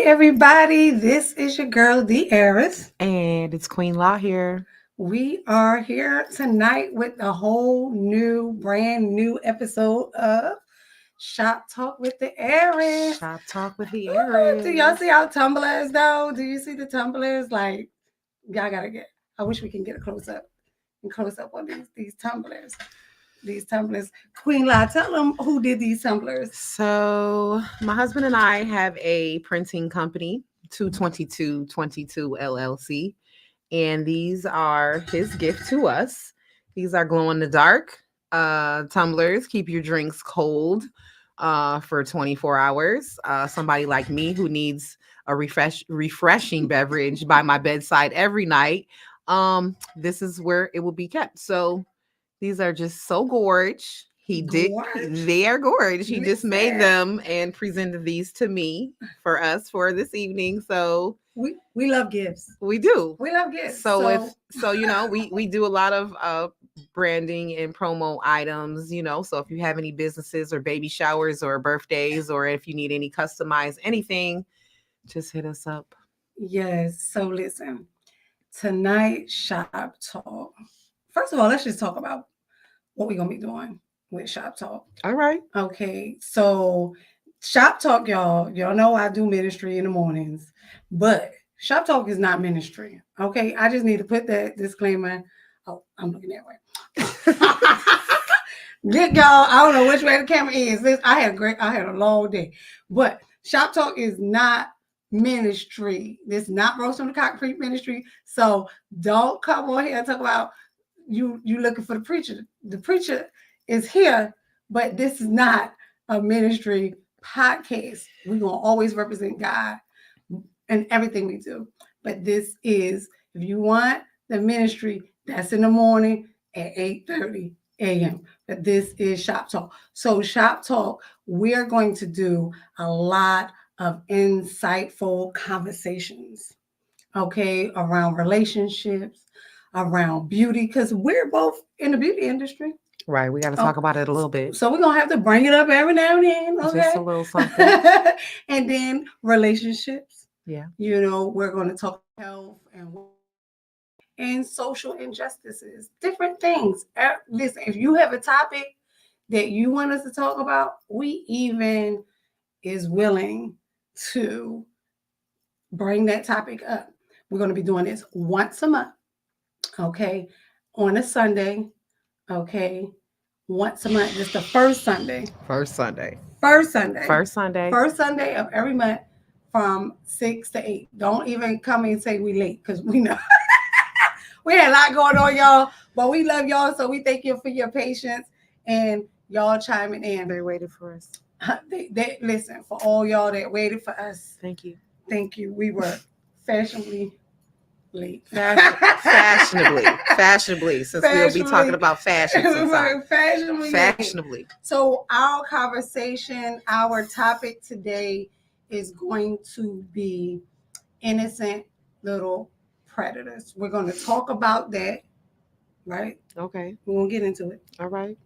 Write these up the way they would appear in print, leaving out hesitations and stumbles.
everybody. This is your girl, TheeHeiress. And it's Queen Law here. We are here tonight with a whole brand new episode of Shop Talk with the Heiress. Shop Talk with the Do y'all Heiress. see our tumblers though? Do you see the tumblers? Like, y'all gotta get. I wish we can get a close up on these tumblers. These tumblers. Queen La, tell them who did these tumblers. So, my husband and I have a printing company, 22222 LLC, and these are his gift to us. These are glow in the dark tumblers, keep your drinks cold for 24 hours. Somebody like me who needs a refreshing beverage by my bedside every night. This is where it will be kept. So these are just so gorge. They are gorge. He just made them and presented these to me for us for this evening. So we love gifts. We do. We love gifts. So we do a lot of branding and promo items, So if you have any businesses or baby showers or birthdays, or if you need any customized anything, just hit us up. Yes. So listen, tonight Shop Talk. First of all, let's just talk about what we're gonna be doing with Shop Talk. All right. Okay. So Shop Talk, y'all know I do ministry in the mornings, but Shop Talk is not ministry. Okay. I just need to put that disclaimer. Oh, I'm looking that way. Y'all, I don't know which way the camera is. I had a long day. But Shop Talk is not ministry. This is not Roast on the Concrete ministry. So don't come on here and talk about you looking for the preacher. The preacher is here, but this is not a ministry podcast. We're gonna always represent God in everything we do. But this is, if you want the ministry, that's in the morning at 8:30 a.m. But this is Shop Talk. So Shop Talk, we're going to do a lot of insightful conversations, okay, around relationships, around beauty, because we're both in the beauty industry. Right. We got to talk about it a little bit. So we're going to have to bring it up every now and then. Okay? Just a little something. And then relationships. Yeah. We're going to talk health and social injustices, different things. Listen, if you have a topic that you want us to talk about, we even is willing to bring that topic up. We're going to be doing this once a month, okay, on a Sunday, okay, once a month. Just the first Sunday. First Sunday of every month from 6 to 8. Don't even come and say we late, because we know. We had a lot going on, y'all, but we love y'all, so we thank you for your patience and y'all chiming in. They waited for us. They listen, for all y'all that waited for us. Thank you. We were fashionably late. Fashionably, since we'll be talking about fashion sometime. Fashionably. So our conversation, our topic today is going to be innocent little predators. We're going to talk about that, right? Okay. We're going to get into it. All right.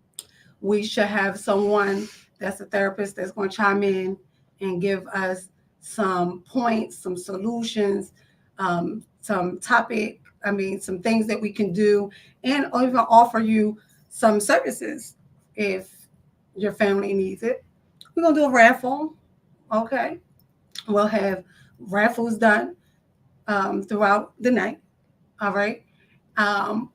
We should have someone that's a therapist that's going to chime in and give us some points, some solutions, some some things that we can do, and even offer you some services if your family needs it. We're going to do a raffle, okay? We'll have raffles done throughout the night, all right?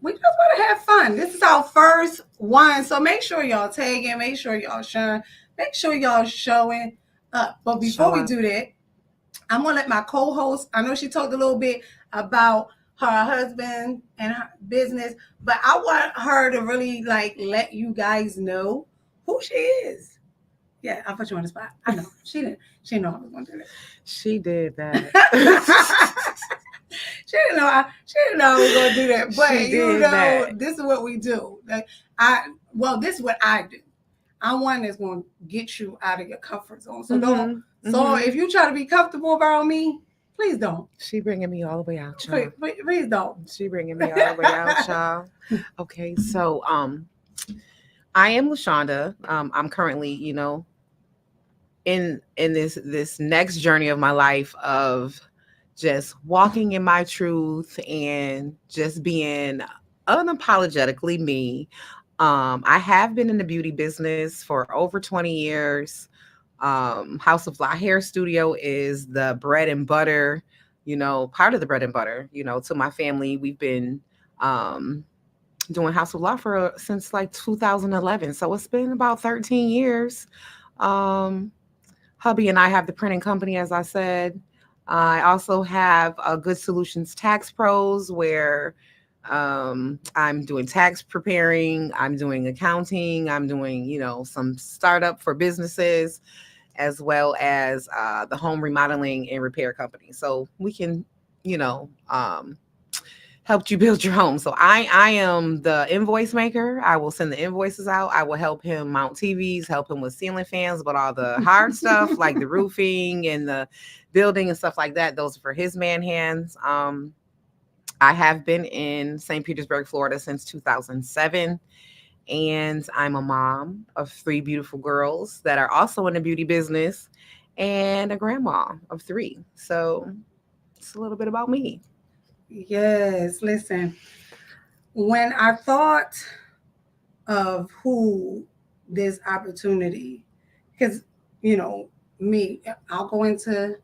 We just want to have fun. This is our first one, so make sure y'all tagging, make sure y'all sharing, make sure y'all showing up. But before we do that, I'm gonna let my co-host, I know she talked a little bit about her husband and her business, but I want her to really let you guys know who she is. Yeah, I put you on the spot. I know. She didn't know I was gonna do that. She did that. She didn't know I was gonna do that. But this is what we do. This is what I do. I'm one that's gonna get you out of your comfort zone. So don't. So if you try to be comfortable around me, please don't. She bringing me all the way out, y'all. Please don't. She bringing me all the way out, y'all. Okay, so I am LaShonda. I'm currently, in this next journey of my life of just walking in my truth and just being unapologetically me. I have been in the beauty business for over 20 years. House of Fly Hair Studio is the bread and butter, part of the bread and butter, to my family. We've been um, doing House of Law for since like 2011. So it's been about 13 years. Um, Hubby and I have the printing company, as I said. I also have a Good Solutions Tax Pros where I'm doing tax preparing, I'm doing accounting, I'm doing, some startup for businesses, as well as the home remodeling and repair company. So we can, helped you build your home. So I am the invoice maker. I will send the invoices out. I will help him mount TVs, help him with ceiling fans, but all the hard stuff like the roofing and the building and stuff like that, those are for his man hands. I have been in St. Petersburg, Florida since 2007. And I'm a mom of 3 beautiful girls that are also in the beauty business and a grandma of 3. So it's a little bit about me. Yes, listen. When I thought of who this opportunity, because you know me, I'll go into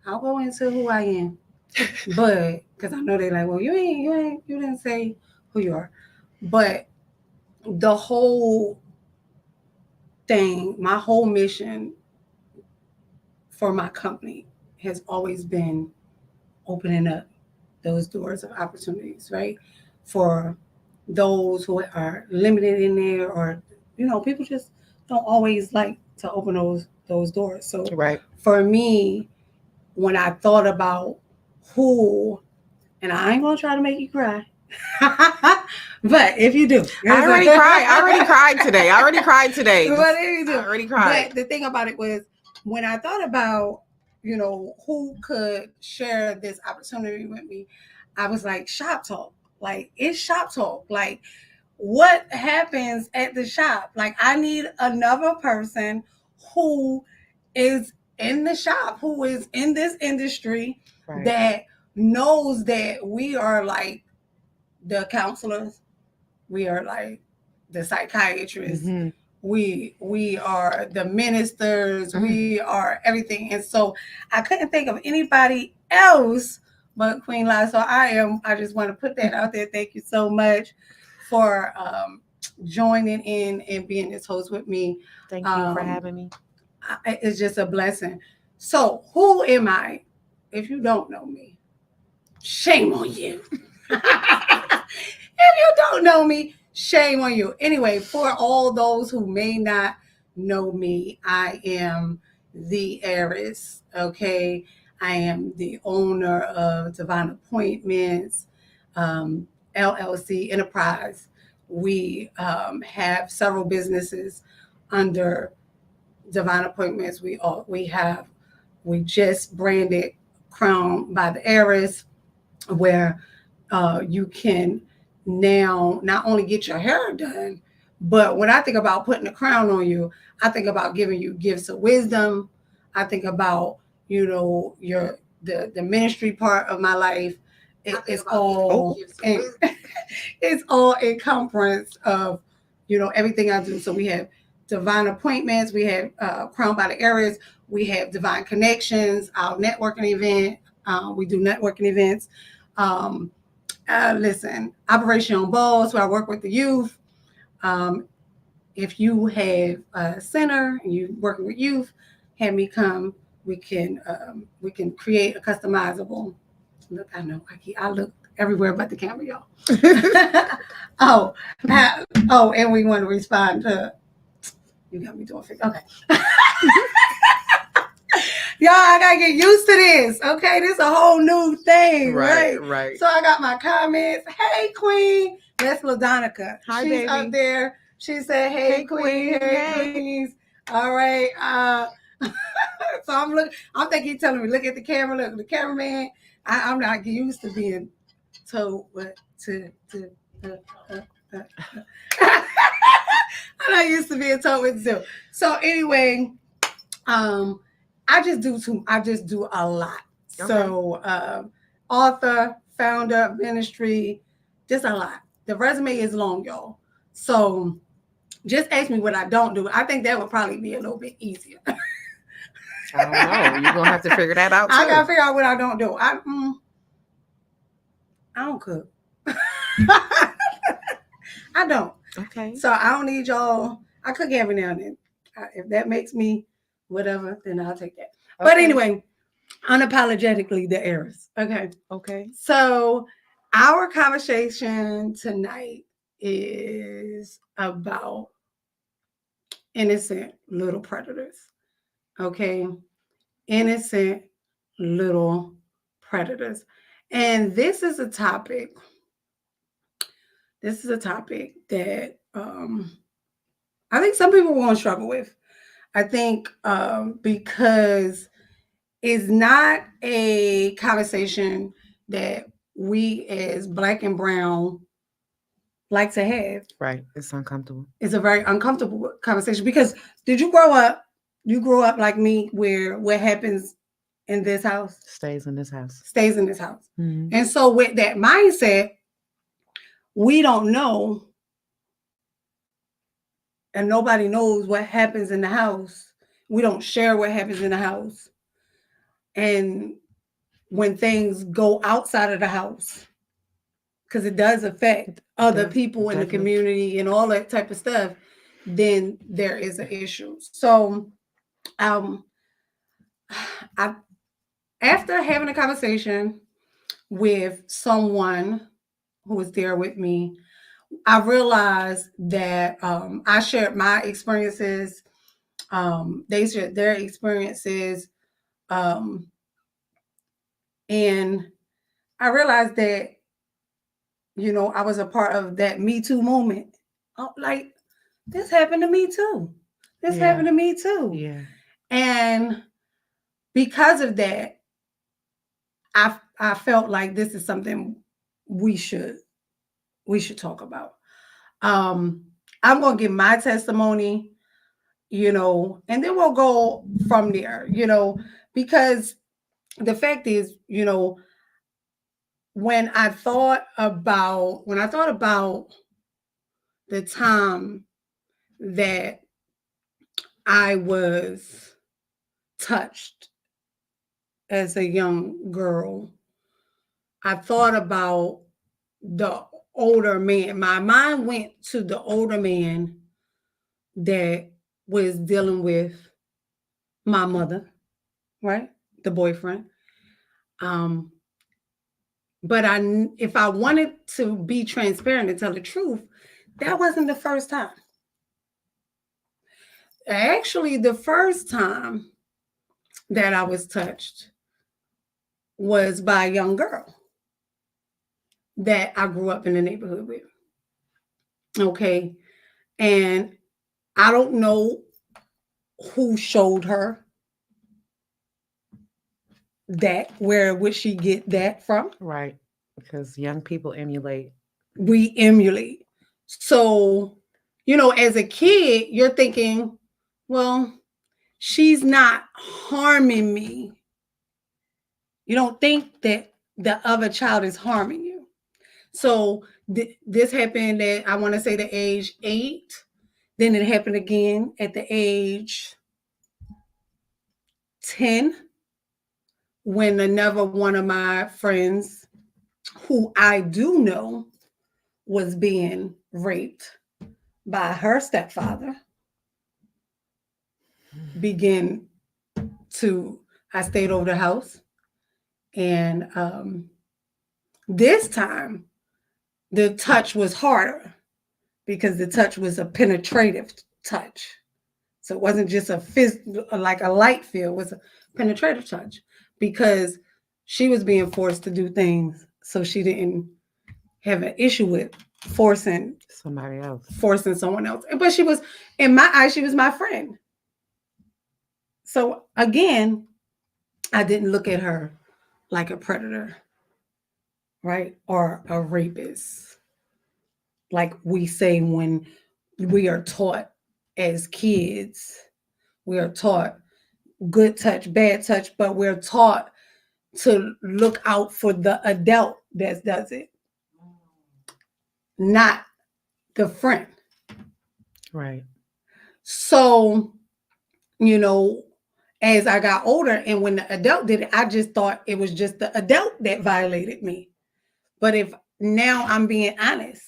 who I am, but because I know they like, well, you didn't say who you are, but the whole thing, my whole mission for my company has always been opening up those doors of opportunities, right? For those who are limited in there, or people just don't always like to open those doors. So Right. for me, when I thought about who, and I ain't gonna try to make you cry, but if you do, I already cried. I already cried today. I already cried today. But if you do, I already cried. But the thing about it was, when I thought about who could share this opportunity with me, I was like, shop talk. Like, it's shop talk. Like, what happens at the shop? Like, I need another person who is in the shop, who is in this industry, Right. that knows that we are like the counselors, we are like the psychiatrists, Mm-hmm. we are the ministers, Mm. we are everything. And so I couldn't think of anybody else but Queen Lai. So I just want to put that out there. Thank you so much for joining in and being this host with me. Thank you for having me. It's just a blessing. So who am I? If you don't know me, shame on you. If you don't know me, shame on you. Anyway, for all those who may not know me, I am TheeHeiress. Okay, I am the owner of Divine Appointments, LLC Enterprise. We have several businesses under Divine Appointments. We just branded Crown by the Heiress, where you can now not only get your hair done, but when I think about putting a crown on you, I think about giving you gifts of wisdom. I think about the ministry part of my life. It's all it's all encompassed of everything I do. So we have Divine Appointments, we have Crown by the Heiress, we have Divine Connections, our networking event. We do networking events. Listen, Operation on Balls, where I work with the youth. If you have a center and you're working with youth, have me come. We can create a customizable. Look, I know I look everywhere but the camera, y'all. oh, and we want to respond to. You got me doing fix. Okay. Y'all, I gotta get used to this. Okay, this is a whole new thing, right? Right. So I got my comments. Hey, Queen. That's LaDonica. Hi, She's baby. up there. She said, "Hey, Queen. Hey, Queens." All right. So I'm thinking, telling me, look at the camera. Look, the cameraman. I'm not used to being told what to. I'm not used to being told what to do. So anyway. Um, I just do a lot. Okay. So author, founder, ministry, just a lot. The resume is long, y'all. So just ask me what I don't do. I think that would probably be a little bit easier. I don't know. You're gonna have to figure that out I too. gotta figure out what I don't do. I don't cook. I don't. Okay. So I don't need y'all. I cook every now and then. If that makes me whatever, then I'll take that. But Okay. anyway, unapologetically the heiress. Okay. Okay. So our conversation tonight is about innocent little predators. Okay. Innocent little predators. And this is a topic that I think some people won't struggle with. I think because it's not a conversation that we as black and brown like to have. Right. It's uncomfortable. It's a very uncomfortable conversation because did you grow up? You grew up like me, where what happens in this house Stays in this house. stays in this house. Mm-hmm. And so, with that mindset, we don't know, and nobody knows what happens in the house. We don't share what happens in the house. And when things go outside of the house, because it does affect other people in the Definitely. community and all that type of stuff, then there is an issue. So, um, I after having a conversation with someone who was there with me, I realized that I shared my experiences. They shared their experiences, um, and I realized that I was a part of that Me Too movement. Like this happened to me too. This Yeah. happened to me too. Yeah. And because of that, I felt like this is something we should we should talk about. Um, I'm gonna give my testimony, and then we'll go from there, because the fact is, when I thought about the time that I was touched as a young girl, I thought about the older man. My mind went to the older man that was dealing with my mother, right? The boyfriend. Um, but if I wanted to be transparent and tell the truth, that wasn't the first time. Actually, the first time that I was touched was by a young girl that I grew up in the neighborhood with. Okay. And I don't know who showed her that. Where would she get that from? Right. Because young people emulate. We emulate. So, as a kid, you're thinking, well, she's not harming me. You don't think that the other child is harming you. So this happened at, I want to say, the age 8. Then it happened again at the age 10 when another one of my friends, who I do know was being raped by her stepfather, began to, I stayed over the house. And this time, the touch was harder because the touch was a penetrative touch. So it wasn't just like a light feel, it was a penetrative touch because she was being forced to do things so she didn't have an issue with forcing Somebody else. forcing someone else. But she was, in my eyes, she was my friend. So again, I didn't look at her like a predator, right? Or a rapist. Like we say when we are taught as kids, we are taught good touch, bad touch, but we're taught to look out for the adult that does it, not the friend. Right. So, you know, as I got older and when the adult did it, I just thought it was just the adult that violated me. But if now I'm being honest,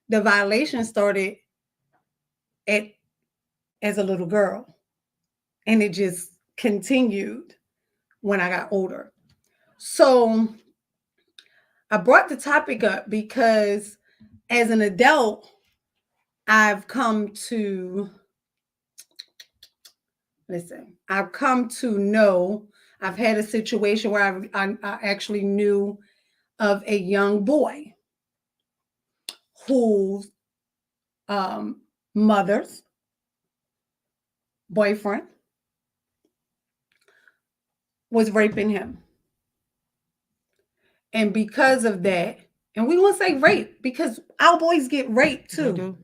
the violation started at as a little girl and it just continued when I got older. So I brought the topic up because as an adult, I've come to listen, I've come to know, I've had a situation where I actually knew of a young boy whose um, mother's boyfriend was raping him. And because of that, and we won't say rape because our boys get raped They too, do.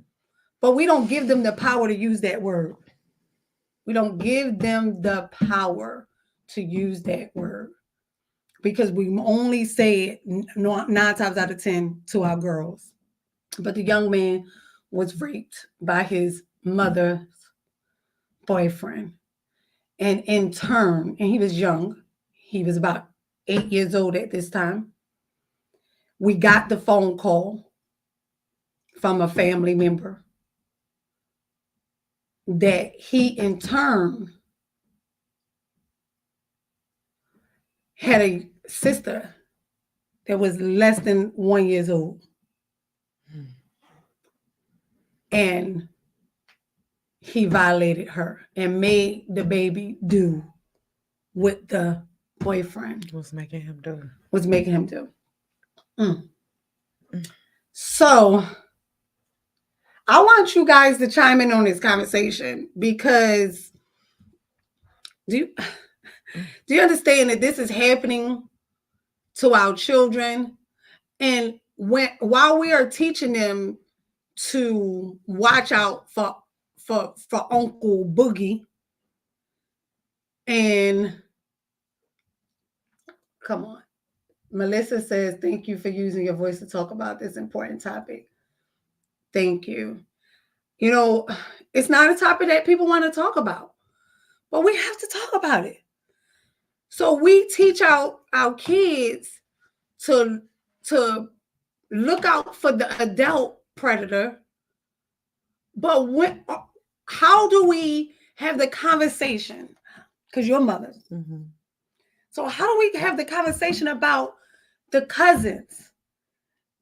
but we don't give them the power to use that word. We don't give them the power to use that word because we only say it 9 times out of 10 to our girls. But the young man was raped by his mother's boyfriend. And in turn, and he was young, he was about 8 years old at this time. We got the phone call from a family member that he in turn had a sister that was less than 1 year old. And he violated her and made the baby do what the boyfriend Was making him do. was making him do. Mm. So I want you guys to chime in on this conversation because do you, do you understand that this is happening to our children? And while we are teaching them to watch out for Uncle Boogie and come on. Melissa says, thank you for using your voice to talk about this important topic. Thank you. You know, it's not a topic that people want to talk about, but we have to talk about it. So we teach our kids to to look out for the adult predator, but how do we have the conversation? Because you're mothers. Mm-hmm. So how do we have the conversation about the cousins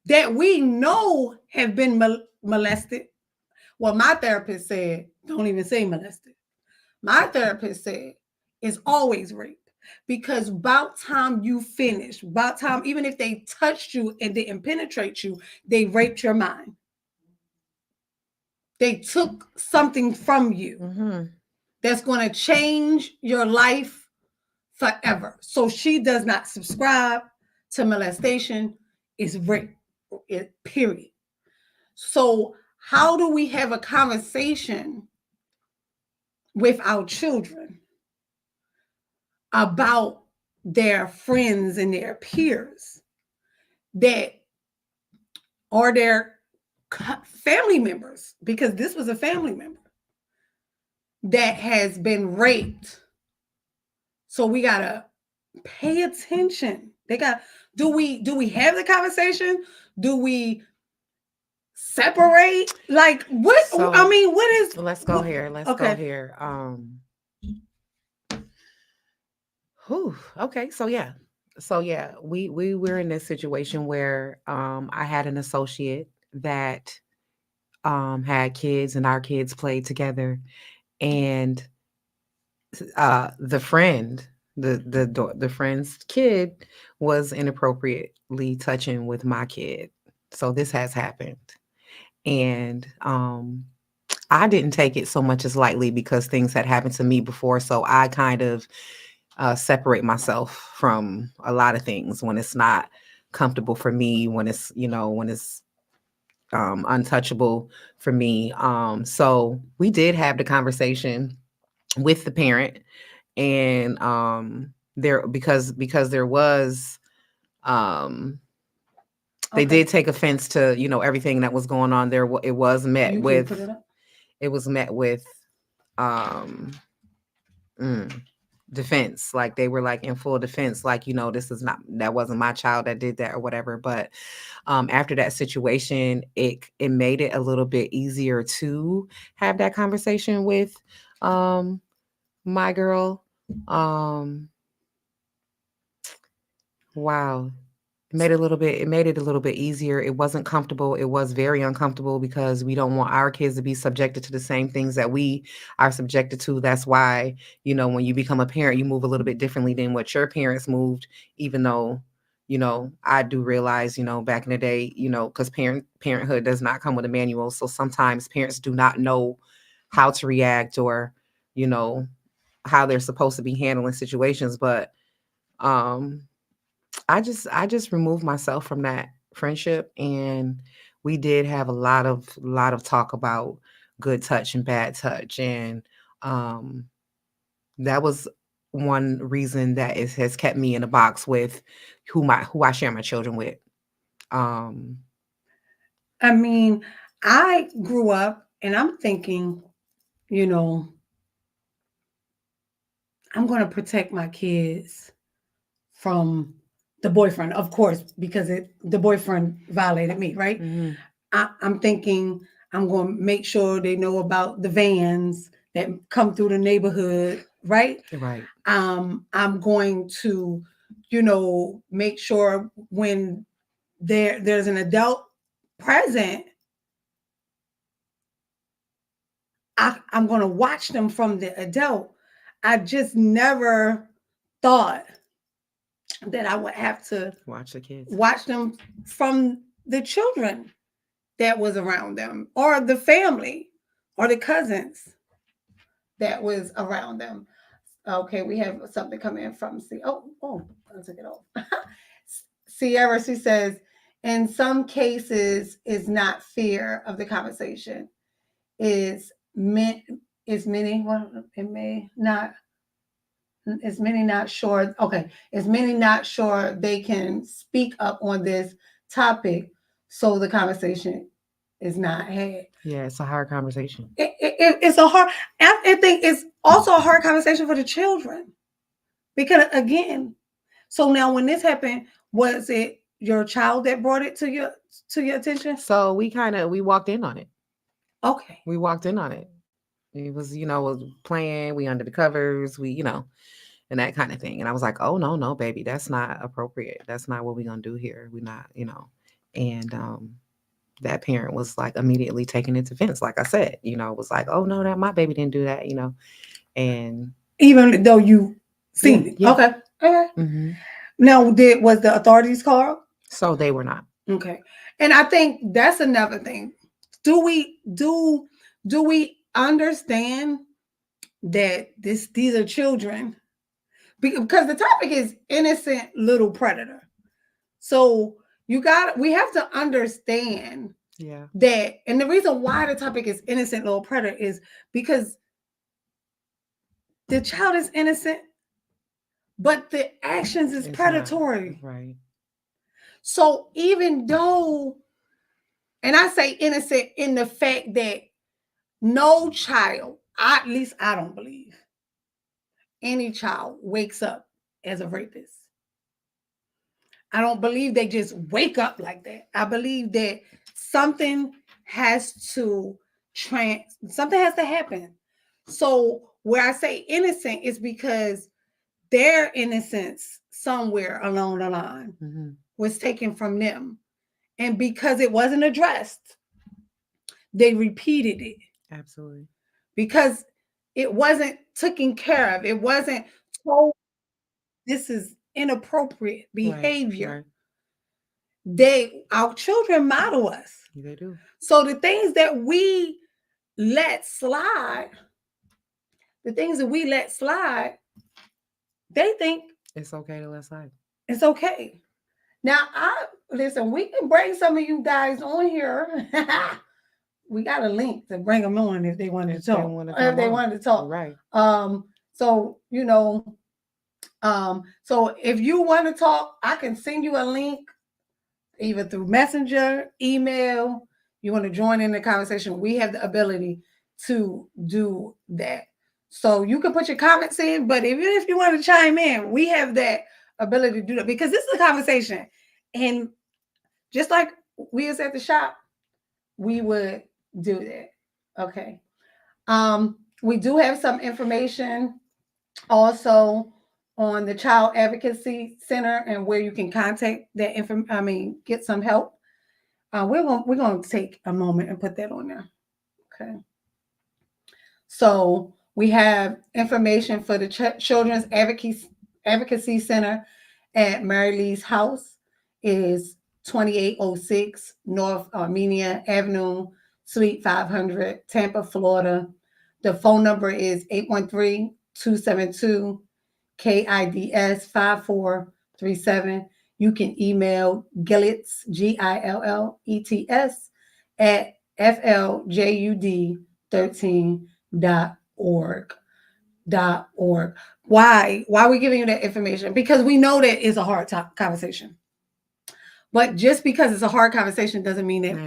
that we know have been molested? Well, my therapist said, don't even say molested. My therapist said, it's always rape. Because about time you finish, about time, even if they touched you and didn't penetrate you, they raped your mind. They took something from you that's going to change your life forever. So she does not subscribe to molestation. It's rape, period. So how do we have a conversation with our children about their friends and their peers that are their family members? Because this was a family member that has been raped. So we gotta pay attention. Do we have the conversation? Do we separate? Like what? So, I mean, what is? Let's go here. Let's go Okay. here. Okay. So yeah, we were in this situation where I had an associate that had kids and our kids played together, and the friend, the friend's kid was inappropriately touching with my kid. So this has happened, and I didn't take it so much as lightly because things had happened to me before. So I kind of separate myself from a lot of things when it's not comfortable for me, when it's, when it's untouchable for me. So we did have the conversation with the parent. and there because there was um they Okay. did take offense to, you know, everything that was going on there. It was met You can with put it up. it was met with um mm, defense. Like they were like in full defense, like, you know, this is not, that wasn't my child that did that or whatever. But after that situation, it made it a little bit easier to have that conversation with um my girl. um wow. It made it a little bit easier. It wasn't comfortable. It was very uncomfortable because we don't want our kids to be subjected to the same things that we are subjected to. That's why, you know, when you become a parent, you move a little bit differently than what your parents moved, even though, you know, I do realize, you know, back in the day, you know, because parenthood does not come with a manual. So sometimes parents do not know how to react, or, you know, how they're supposed to be handling situations. But um I just removed myself from that friendship, and we did have a lot of talk about good touch and bad touch, and um that was one reason that it has kept me in a box with who I share my children with. Um I mean, I grew up and I'm thinking, you know, I'm going to protect my kids from the boyfriend, of course, because the boyfriend violated me, right? mhm, I'm thinking I'm going to make sure they know about the vans that come through the neighborhood, right? right. I'm going to, make sure when there's an adult present, I'm going to watch them from the adult. I just never thought that I would have to Watch the kids. watch them from the children that was around them, or the family, or the cousins that was around them. Okay, we have something coming in from I took it off. Sierra, she says, in some cases, is not fear of the conversation. Is meant is many. Well, it may not. Is many not sure. Okay, is many not sure they can speak up on this topic, so the conversation is not had. Yeah, it's a hard conversation. It's a hard. I think it's also a hard conversation for the children because again, so now when this happened, was it your child that brought it to your attention? So we walked in on it. Okay. We walked in on it. It was, you know, was playing, we under the covers, we, you know, and that kind of thing. And I was like, oh no, no, baby, that's not appropriate. That's not what we're gonna do here. We're not, you know. And that parent was like immediately taking it to offense. Like I said, you know, was like, oh no, that my baby didn't do that, you know. And Even though you yeah, seen it. yeah. Okay. Okay. Hmm. Now, was the authorities called? So they were not. Okay. And I think that's another thing. Do we understand that these are children? Because the topic is innocent little predator. So we have to understand Yeah. that, and the reason why the topic is innocent little predator is because the child is innocent, but the actions is It's not predatory. right. So even though, and I say innocent in the fact that no child, at least I don't believe any child wakes up as a rapist. I don't believe they just wake up like that. I believe that something has to something has to happen. So where I say innocent is because their innocence somewhere along the line Hmm. was taken from them. And because it wasn't addressed, they repeated it Absolutely. because it wasn't taken care of. It wasn't told this is inappropriate Right. behavior. Right. Our children model us. They do. So the things that we let slide, the things that we let slide, they think It's okay to let slide. it's okay. Now, listen, we can bring some of you guys on here. We got a link to bring them on if they wanted If to they talk. want to If come they on. wanted to talk. Right. Um, So, so if you want to talk, I can send you a link either through Messenger, email. You want to join in the conversation, we have the ability to do that. So you can put your comments in, but even if you want to chime in, we have that ability to do that because this is a conversation. And just like we was at the shop, we would do that. Okay. We do have some information also on the Child Advocacy Center and where you can contact that get some help. We're gonna take a moment and put that on there. Okay. So we have information for the Children's Advocacy Center at Mary Lee's house. It is 2806 North Armenia Avenue, Suite 500, Tampa, Florida. The phone number is 813-272-KIDS 5437. You can email Gillets, GILLETS, at FLJUD13.org. Why are we giving you that information? Because we know that it's a hard conversation. But just because it's a hard conversation doesn't mean that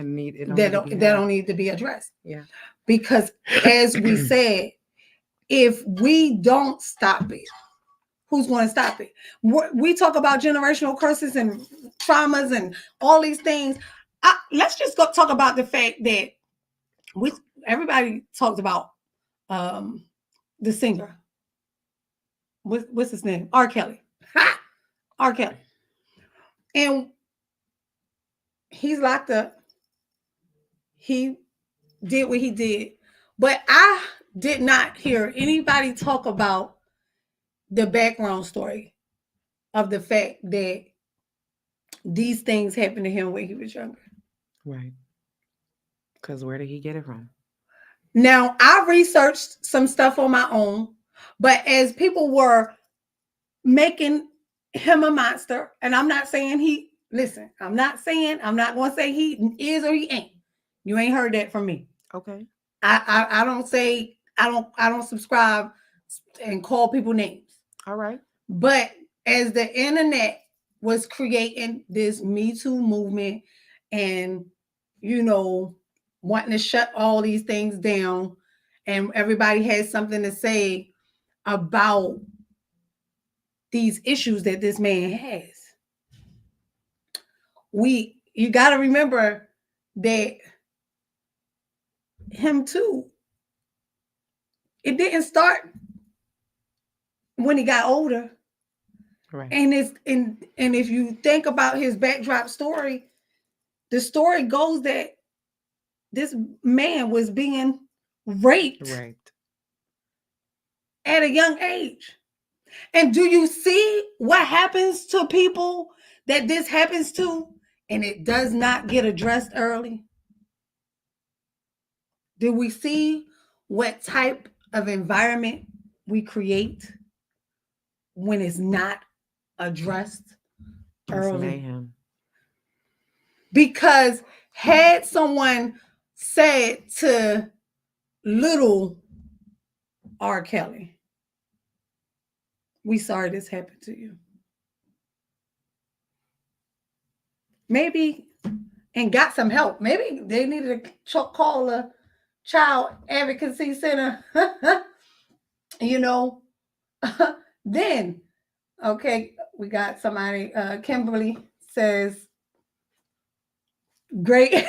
don't need to be addressed. Yeah. Because as we said, if we don't stop it, who's going to stop it? We talk about generational curses and traumas and all these things. Let's just go talk about the fact that everybody talked about the singer. What's his name? R. Kelly. R. Kelly. And he's locked up. He did what he did. But I did not hear anybody talk about the background story of the fact that these things happened to him when he was younger. Right. Because where did he get it from? Now, I researched some stuff on my own, but as people were making him a monster, and I'm not saying I'm not going to say he is or he ain't. You ain't heard that from me. Okay. I don't say, I don't subscribe and call people names. All right. But as the internet was creating this Me Too movement and, wanting to shut all these things down, and everybody had something to say about these issues that this man has. You got to remember that him too, it didn't start when he got older. Right. And if you think about his backdrop story, the story goes that this man was being raped at a young age. And do you see what happens to people that this happens to and it does not get addressed early? Do we see what type of environment we create when it's not addressed early? Mayhem. Because had someone said to little R. Kelly, "We sorry this happened to you," maybe, and got some help. Maybe they needed to call a Child Advocacy Center. Then, okay, we got somebody. Kimberly says, "Great,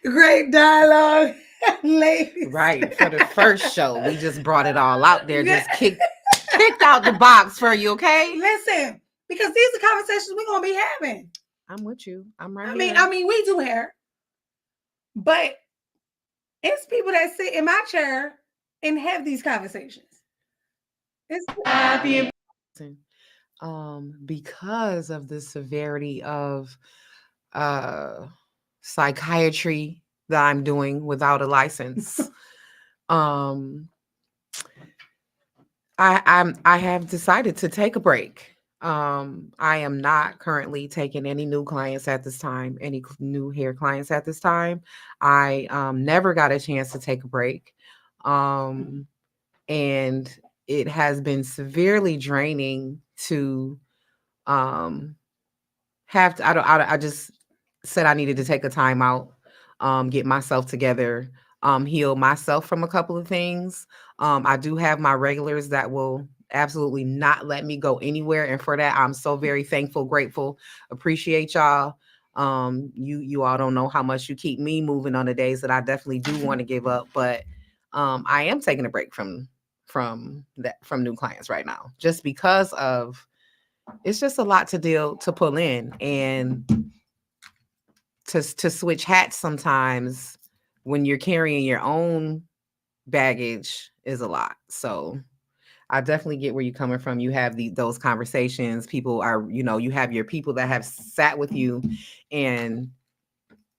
great dialogue, ladies." Right. For the first show, we just brought it all out there. Just kicked out the box for you, okay? Listen, because these are conversations we're gonna be having. I'm with you. I'm right here. I mean, we do hair, but it's people that sit in my chair and have these conversations. It's because of the severity of psychiatry that I'm doing without a license. I have decided to take a break. I am not currently taking any new clients at this time, any new hair clients at this time. I never got a chance to take a break. and it has been severely draining to um have to I just said I needed to take a time out, get myself together, heal myself from a couple of things. I do have my regulars that will absolutely not let me go anywhere. And for that, I'm so very thankful, grateful, appreciate y'all. You all don't know how much you keep me moving on the days that I definitely do want to give up. But I am taking a break from new clients right now, just because of it's just a lot to pull in, and to switch hats sometimes when you're carrying your own baggage is a lot. So I definitely get where you're coming from. You have those conversations. People are, you have your people that have sat with you, and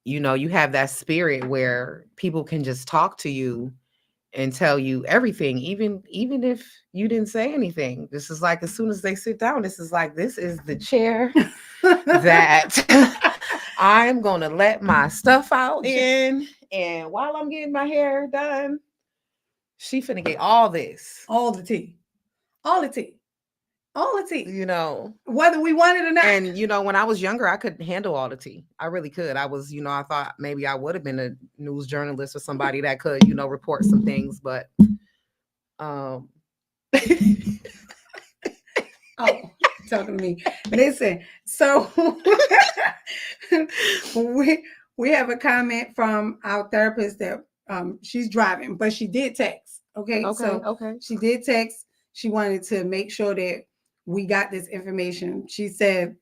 you have that spirit where people can just talk to you and tell you everything, even if you didn't say anything. This is like, as soon as they sit down, this is like, this is the chair that I'm gonna let my stuff out in, and while I'm getting my hair done, she finna get all this. All the tea. All the tea. All the tea. Whether we want it or not. And when I was younger, I could handle all the tea. I really could. I was, I thought maybe I would have been a news journalist or somebody that could, report some things, but um oh, talking to me. Listen, so we have a comment from our therapist that she's driving, but she did text. Okay. Okay. She did text. She wanted to make sure that we got this information. She said,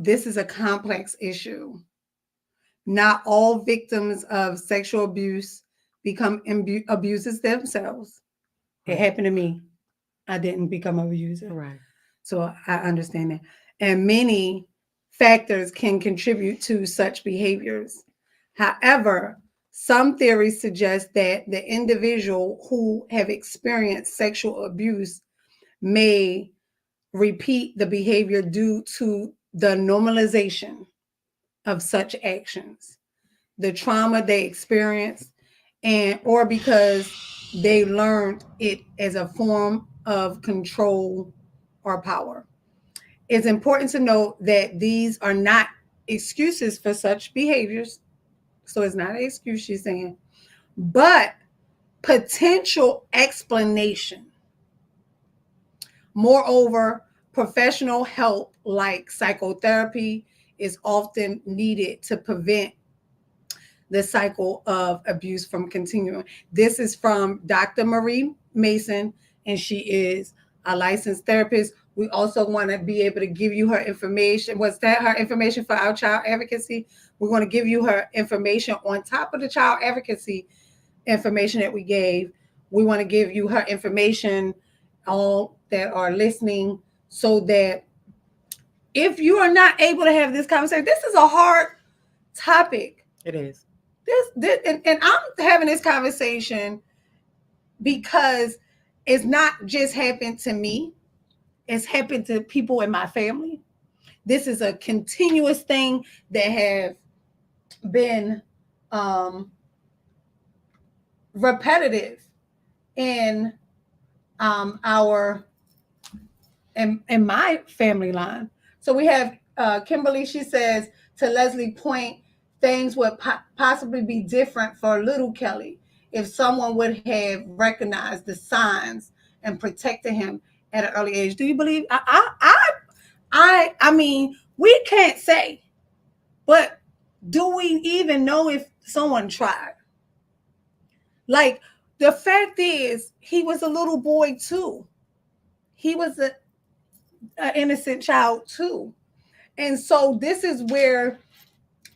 this is a complex issue. Not all victims of sexual abuse become abusers themselves. It happened to me. I didn't become an abuser. Right. So I understand that. And many factors can contribute to such behaviors. However, some theories suggest that the individual who have experienced sexual abuse may repeat the behavior due to the normalization of such actions, the trauma they experienced, and or because they learned it as a form of control or power. It's important to note that these are not excuses for such behaviors. So it's not an excuse, she's saying, but potential explanation. Moreover, professional help like psychotherapy is often needed to prevent the cycle of abuse from continuing. This is from Dr. Marie Mason, and she is a licensed therapist. We also want to be able to give you her information. Was that her information for our child advocacy? We're going to give you her information on top of the child advocacy information that we gave. We want to give you her information, all that are listening, so that if you are not able to have this conversation, this is a hard topic. It is. And I'm having this conversation because it's not just happened to me, it's happened to people in my family. This is a continuous thing that have been repetitive in our in my family line. So we have Kimberly, she says, to Leslie point, things would possibly be different for little Kelly if someone would have recognized the signs and protected him at an early age. Do you believe? I mean, we can't say, but do we even know if someone tried? Like, the fact is, he was a little boy too. He was an innocent child too. And so this is where,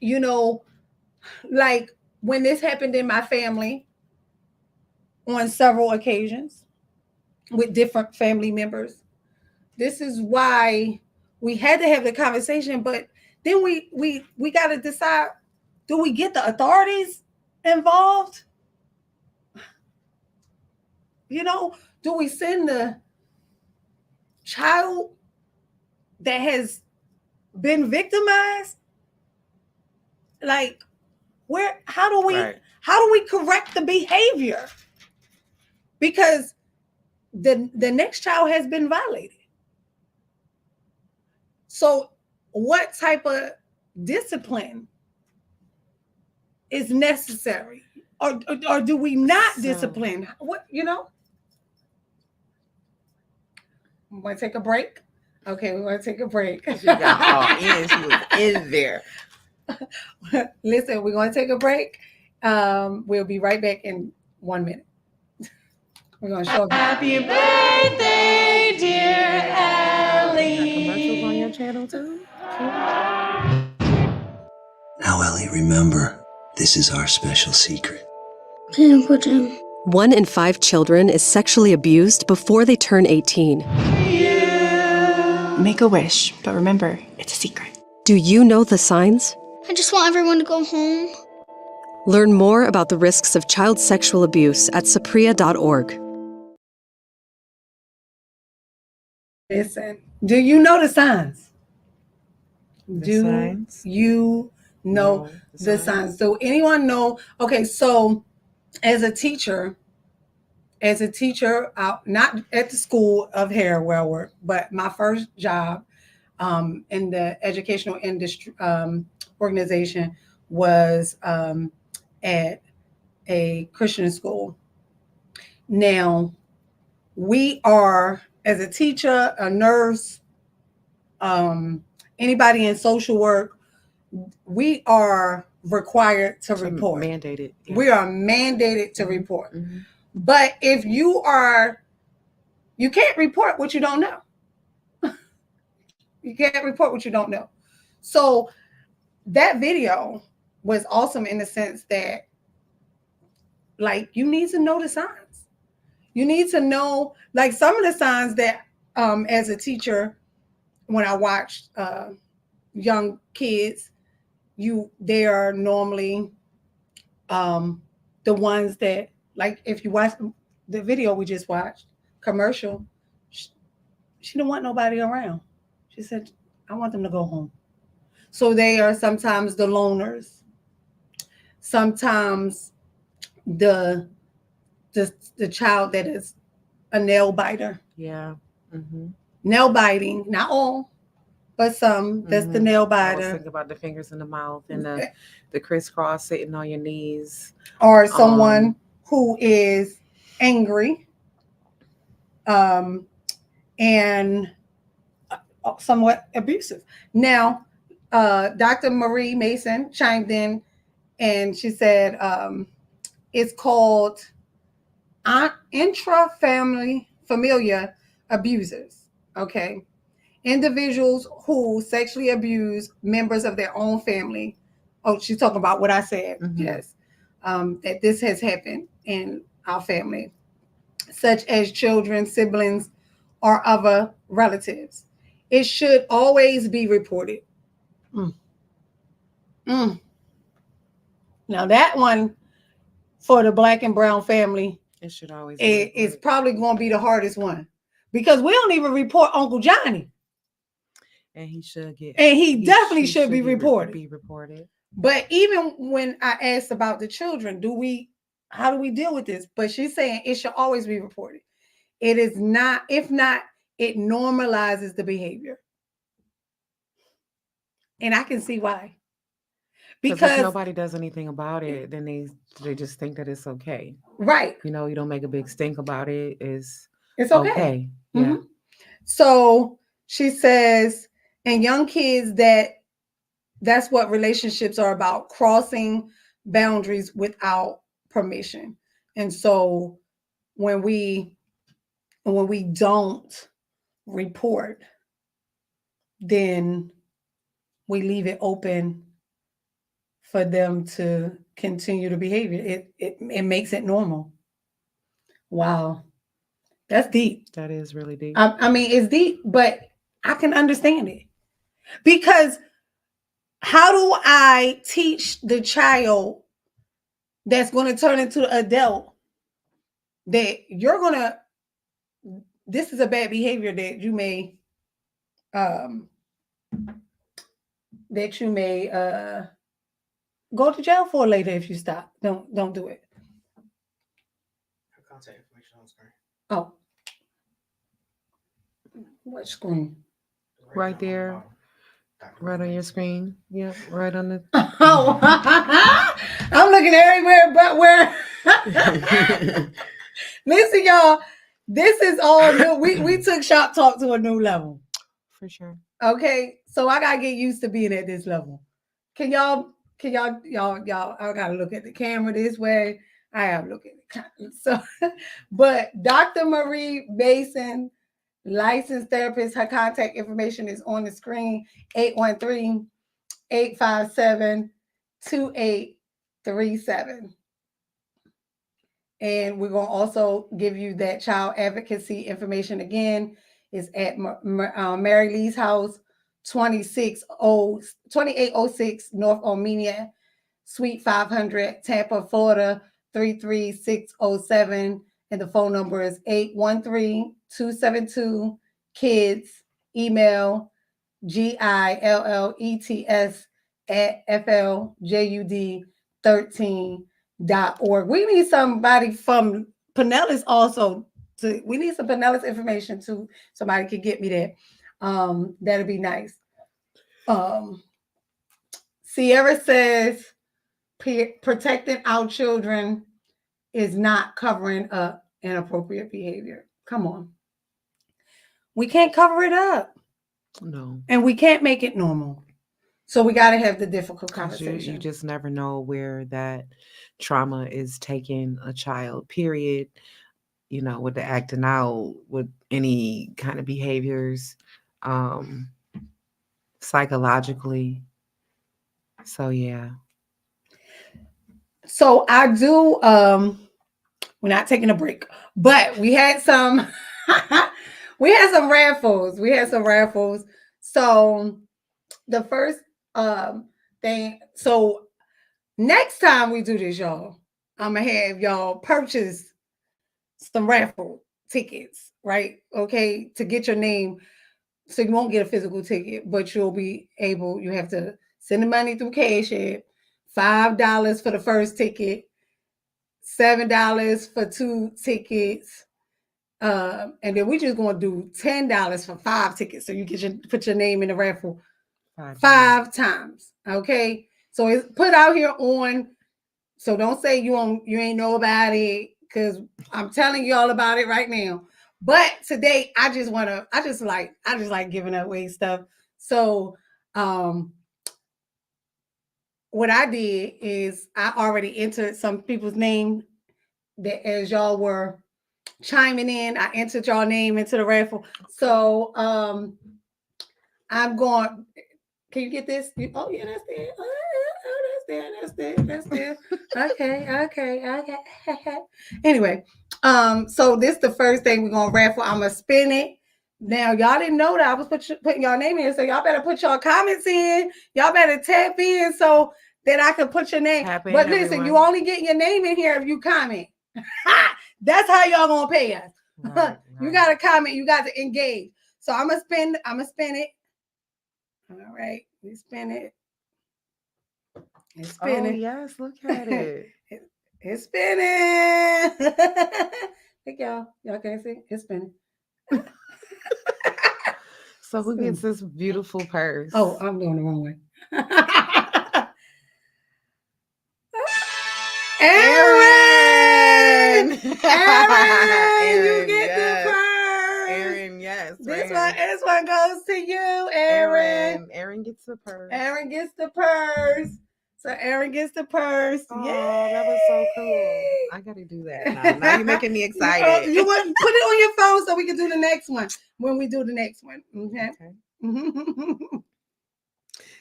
you know, like when this happened in my family on several occasions with different family members, this is why we had to have the conversation. But then we got to decide, do we get the authorities involved? Do we send the child that has been victimized? Like, how do we correct the behavior? because the next child has been violated. So what type of discipline is necessary, or do we not discipline? What, you know? We want to take a break. Okay, we want to take a break. She got all in. She was in there. Listen, we're going to take a break. We'll be right back in 1 minute. We're going to show. Happy birthday, dear Ellie. Got commercials on your channel too? Now, Ellie, remember, this is our special secret. 1 in 5 children is sexually abused before they turn 18. Make a wish, but remember, it's a secret. Do you know the signs? I just want everyone to go home. Learn more about the risks of child sexual abuse at sapria.org. Listen, do you know the signs? Do signs? you know the signs? Do anyone know? Okay, so as a teacher, out not at the school of hair where I work, but my first job in the educational industry organization was at a Christian school. Now, we are, as a teacher, a nurse, anybody in social work, we are required to report. Mandated. Yeah. We are mandated to report. Mm-hmm. But if you can't report what you don't know. You can't report what you don't know. So that video was awesome in the sense that, like, you need to know the signs. You need to know, like, some of the signs that, as a teacher, when I watched young kids, they are normally the ones that, like, if you watch the video we just watched, commercial, she didn't want nobody around. She said, I want them to go home. So they are sometimes the loners, sometimes the child that is a nail biter. Yeah. Mm-hmm. Nail biting, not all, but some. That's the nail biter. I was thinking about the fingers in the mouth and the crisscross sitting on your knees. Or someone who is angry and somewhat abusive. Now, Dr. Marie Mason chimed in and she said it's called familiar abusers. Okay. Individuals who sexually abuse members of their own family. Oh, she's talking about what I said. Mm-hmm. Yes. That this has happened in our family, such as children, siblings, or other relatives. It should always be reported. Now that one for the Black and brown family, it should always it's probably going to be the hardest one because we don't even report Uncle Johnny. And he should get. And he definitely should be reported. Be reported. But even when I asked about the children, how do we deal with this? But she's saying it should always be reported. It is not, if not, it normalizes the behavior. And I can see why. Because if nobody does anything about it, then they just think that it's okay. Right. You know, you don't make a big stink about it. It's okay. Yeah. Mm-hmm. So she says, and young kids, that's what relationships are about, crossing boundaries without permission. And so when we don't report, then we leave it open for them to continue the behavior. It makes it normal. Wow. That's deep. That is really deep. I mean, it's deep, but I can understand it. Because how do I teach the child that's going to turn into an adult that this is a bad behavior that you may go to jail for later if you stop. Don't do it. Her contact information on Oh, what screen? Right there, right on your screen. Yep, right on the. Oh, I'm looking everywhere but where. Listen, y'all, this is all new. We took Shop Talk to a new level. For sure. Okay, so I gotta get used to being at this level. Can y'all? I gotta look at the camera this way. I have to look at the camera. So, but Dr. Marie Mason, licensed therapist, her contact information is on the screen: 813-857-2837. And we're going to also give you that child advocacy information again. It's at Mary Lee's house, 2806 North Armenia, Suite 500, Tampa, Florida, 33607. And the phone number is 813-272-KIDS. Email GILLETS@FLJUD13.org. We need somebody from Pinellas also. We need some Pinellas information too. Somebody could get me that. That'd be nice. Sierra says protecting our children is not covering up inappropriate behavior. Come on. We can't cover it up. No. And we can't make it normal. So we got to have the difficult 'Cause conversation. You just never know where that trauma is taking a child, period. You know, with the acting out, with any kind of behaviors, psychologically. So, yeah. So I do, we're not taking a break, but we had some, raffles. So the first thing, so next time we do this, y'all, I'm gonna have y'all purchase some raffle tickets, right? Okay, to get your name. So you won't get a physical ticket, but you'll be able, you have to send the money through Cash App, $5 for the first ticket, $7 for 2 tickets. And then we're just gonna do $10 for 5 tickets. So you put your name in the raffle 5 times. Okay. So it's put out here on. So don't say you ain't know about it, because I'm telling you all about it right now. But today I just like giving away stuff. So what I did is I already entered some people's name that as y'all were chiming in, I entered y'all name into the raffle. So I'm going. Can you get this? Oh yeah, that's there. That's there. Okay. Anyway, so this the first thing we're gonna raffle. I'm gonna spin it. Now y'all didn't know that I was putting y'all name in, so y'all better put y'all comments in. Y'all better tap in so that I can put your name. But listen, you only get your name in here if you comment. That's how y'all gonna pay us. Right. You gotta comment. You got to engage. So I'm gonna spin it. All right, we spin it. It's spinning. Oh, yes, look at it. It's spinning. Look, y'all can't see? It's spinning. So who gets this beautiful purse? Oh, I'm going the wrong way. Aaron! You get the purse. Aaron, yes. This one goes to you, Aaron. Aaron gets the purse. Aaron gets the purse. So Aaron gets the purse. Oh, Yay! That was so cool. I gotta do that now. You're making me excited. You want put it on your phone so we can do the next one when we do the next one. Okay.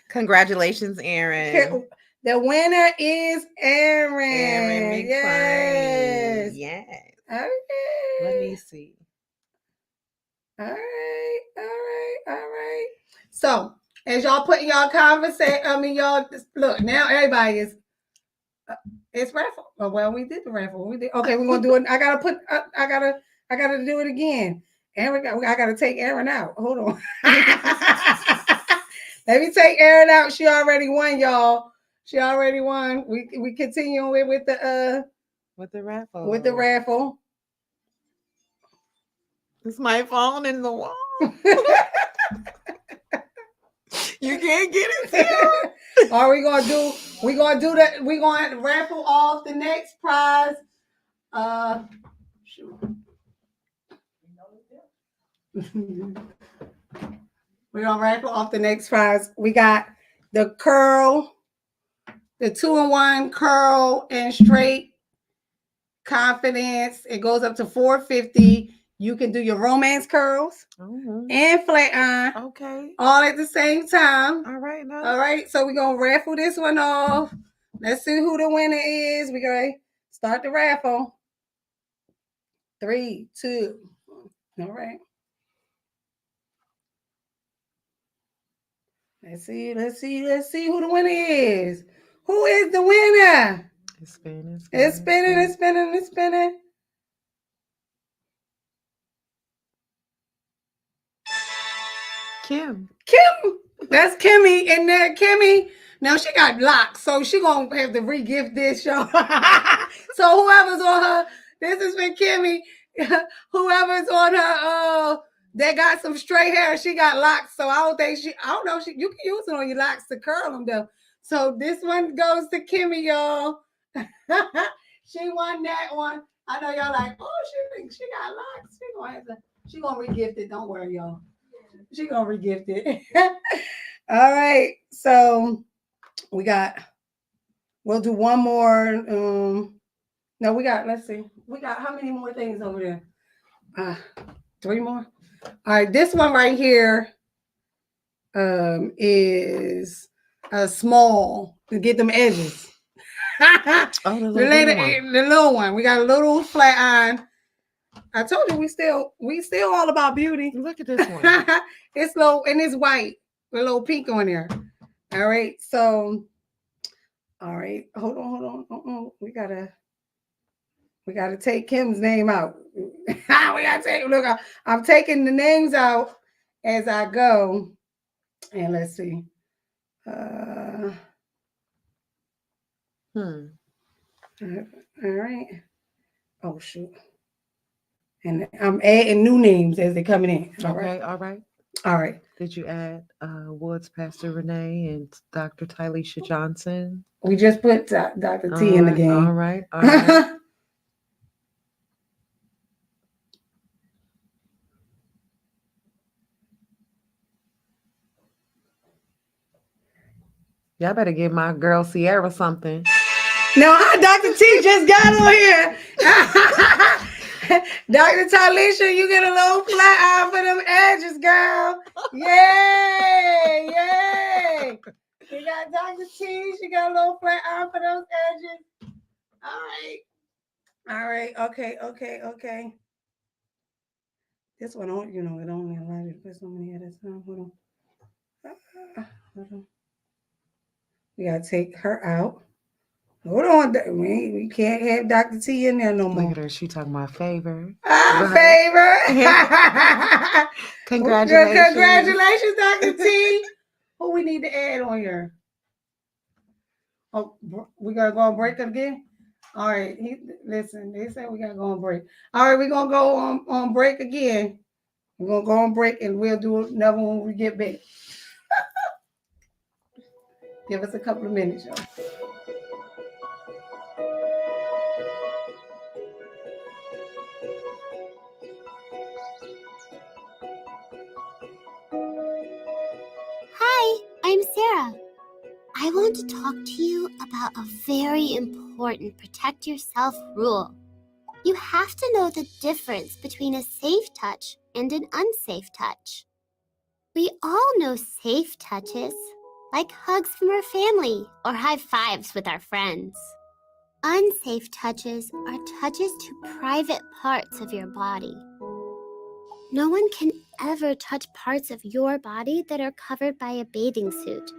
Congratulations, Aaron. The winner is Aaron. Aaron McClain. Yes. Okay. Let me see. All right. So, as y'all put in y'all conversation, y'all look, now everybody is it's raffle. Oh, well, we did the raffle. Okay, we're gonna do it. I gotta do it again. Aaron, I gotta take Aaron out. Hold on. Let me take Aaron out. She already won, y'all. She already won. We continue with the raffle. With the raffle. It's my phone in the wall. You can't get it, Tiara. Are we gonna do that? We're gonna raffle off the next prize. Shoot. We're gonna raffle off the next prize. We got the curl, the 2-in-1 curl and straight confidence. It goes up to $450. You can do your romance curls and flat iron. Okay. All at the same time. All right. Now. All right. So we're gonna raffle this one off. Let's see who the winner is. We're gonna start the raffle. 3, 2. All right. Let's see who the winner is. Who is the winner? It's spinning. It's spinning. Kim. That's Kimmy. And there, Kimmy. Now she got locks, so she gonna have to re-gift this show. So whoever's on her, this has been Kimmy. Whoever's on her, that got some straight hair, she got locks. So I don't know. You can use it on your locks to curl them though. So this one goes to Kimmy, y'all. She won that one. I know y'all like, oh, she thinks she got locks. She gonna re-gift it. Don't worry, y'all. She gonna re-gift it. All right. So we'll do one more. No, let's see. We got how many more things over there? 3 more. All right, this one right here is a small to get them edges. Oh, the little one. We got a little flat iron. I told you we still all about beauty. Look at this one. It's low and it's white with a little pink on there. All right, so all right, hold on. We gotta take Kim's name out. I'm taking the names out as I go. And let's see. All right. Oh shoot. And I'm adding new names as they're coming in. All right. Did you add Woods, Pastor Renee, and Dr. Tylisha Johnson? We just put Dr. T in the game. All right. Y'all better give my girl Sierra something. No, Dr. T just got on here. Dr. Tylisha, you get a little flat iron for them edges, girl. Yay! You got Dr. T. She got a little flat iron for those edges. All right. Okay. This one, it only allows you to put so many at a time. Hold on. We got to take her out. Hold on. We can't have Dr. T in there no more. Look at her. She talking about favor. Favor. Congratulations, Dr. T. Who we need to add on here? Oh, we got to go on break again? All right. Listen, they said we got to go on break. All right, we're going to go on break again. We're going to go on break and we'll do another one when we get back. Give us a couple of minutes, y'all. Hi, I'm Sarah. I want to talk to you about a very important protect yourself rule. You have to know the difference between a safe touch and an unsafe touch. We all know safe touches, like hugs from our family or high fives with our friends. Unsafe touches are touches to private parts of your body. No one can ever touch parts of your body that are covered by a bathing suit,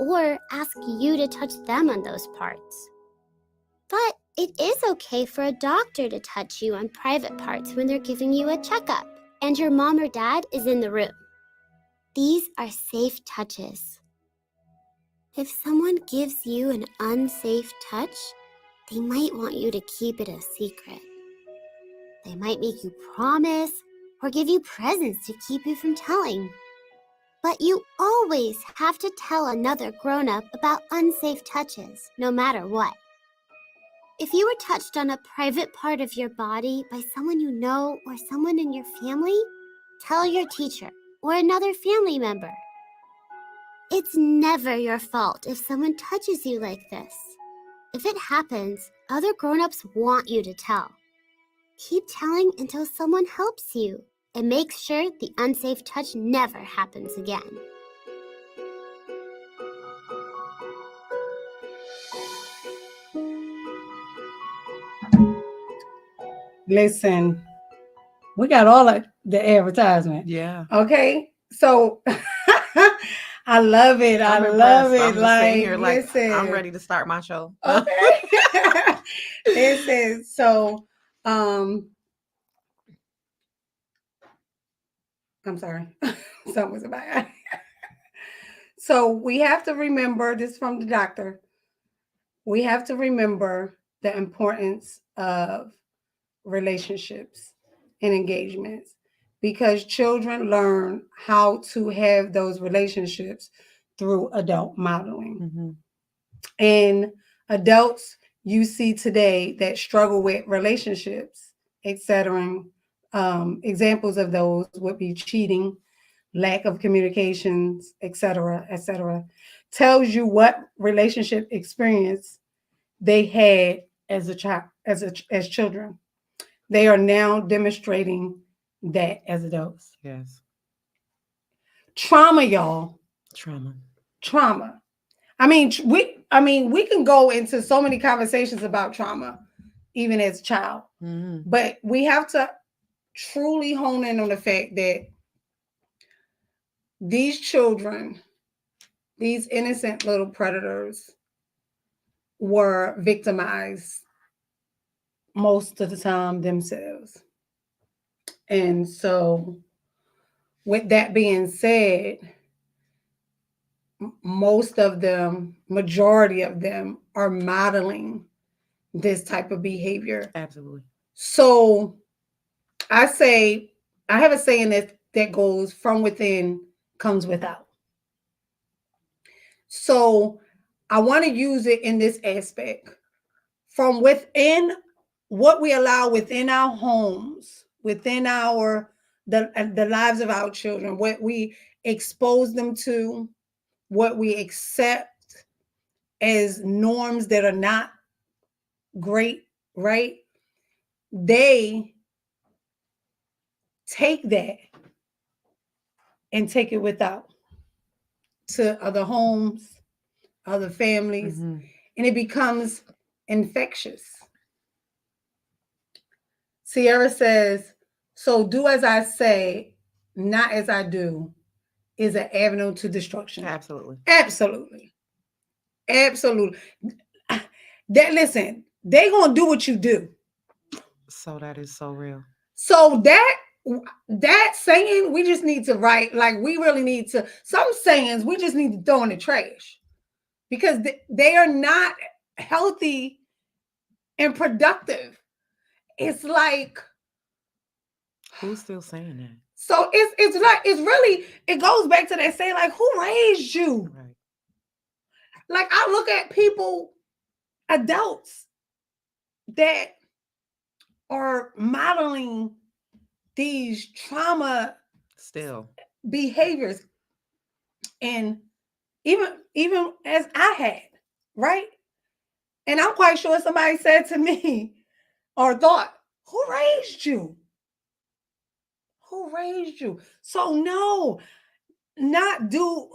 or ask you to touch them on those parts. But it is okay for a doctor to touch you on private parts when they're giving you a checkup and your mom or dad is in the room. These are safe touches. If someone gives you an unsafe touch, they might want you to keep it a secret. They might make you promise or give you presents to keep you from telling. But you always have to tell another grown-up about unsafe touches, no matter what. If you were touched on a private part of your body by someone you know or someone in your family, tell your teacher or another family member. It's never your fault if someone touches you like this. If it happens, other grown-ups want you to tell. Keep telling until someone helps you and make sure the unsafe touch never happens again. Listen, we got all of the advertisement. Yeah. Okay. So I love it. I I'm love impressed. it. I'm just Like, sitting here like, listen. I'm ready to start my show. Okay. Listen, so I'm sorry. Something was about So we have to remember this from the doctor. We have to remember the importance of relationships and engagements because children learn how to have those relationships through adult modeling. Mm-hmm. And adults you see today that struggle with relationships, etc. Examples of those would be cheating, lack of communications, etc. Tells you what relationship experience they had as a child, as children. They are now demonstrating that as adults. Yes. Trauma, y'all. Trauma. I mean, we can go into so many conversations about trauma, even as a child. Mm-hmm. But we have to truly hone in on the fact that these children, these innocent little predators, were victimized most of the time themselves. And so, with that being said, most of them, majority of them, are modeling this type of behavior. Absolutely. So I have a saying that goes, from within comes without. So I want to use it in this aspect. From within, what we allow within our homes, within the lives of our children, what we expose them to, what we accept as norms that are not great, right? They take that and take it without to other homes, other families, Mm-hmm. and it becomes infectious. Sierra says, so do as I say, not as I do, is an avenue to destruction. Absolutely. Absolutely. Absolutely. That, listen, they gonna do what you do. So that is so real. So that saying, we just need to write, like, we really need to, some sayings we just need to throw in the trash because they are not healthy and productive. It's like, who's still saying that? So it's really, it goes back to that saying, like, who raised you? Right. Like, I look at people, adults, that are modeling these trauma Still behaviors, and even as I had, right? And I'm quite sure somebody said to me or thought, who raised you? Who raised you? So no, not do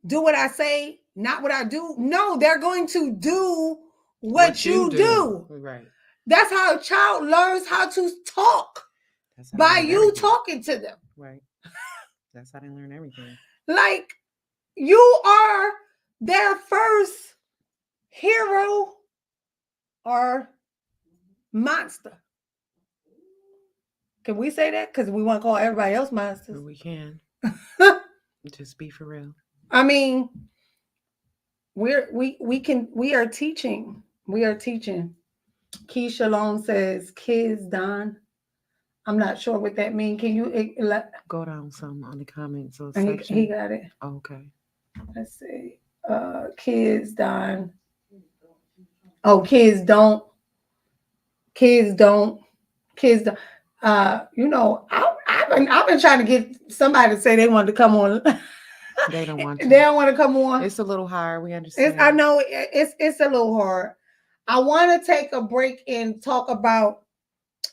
what I say, not what I do. No, they're going to do what you do. Right. That's how a child learns how to talk, by you talking to them. Right. That's how they learn everything. Like, you are their first hero or monster. Can we say that? Because we want to call everybody else monsters. We can. Just be for real. I mean, we are teaching. We are teaching. Keisha Long says, kids, Don, I'm not sure what that means. Can you? Go down some on the comments or He section. got it. Okay. Let's see. Kids dying. Oh, kids don't. Kids don't. Kids don't. I've been trying to get somebody to say they wanted to come on. They don't want to. They don't want to come on. It's a little hard. We understand. I know it's a little hard. I want to take a break and talk about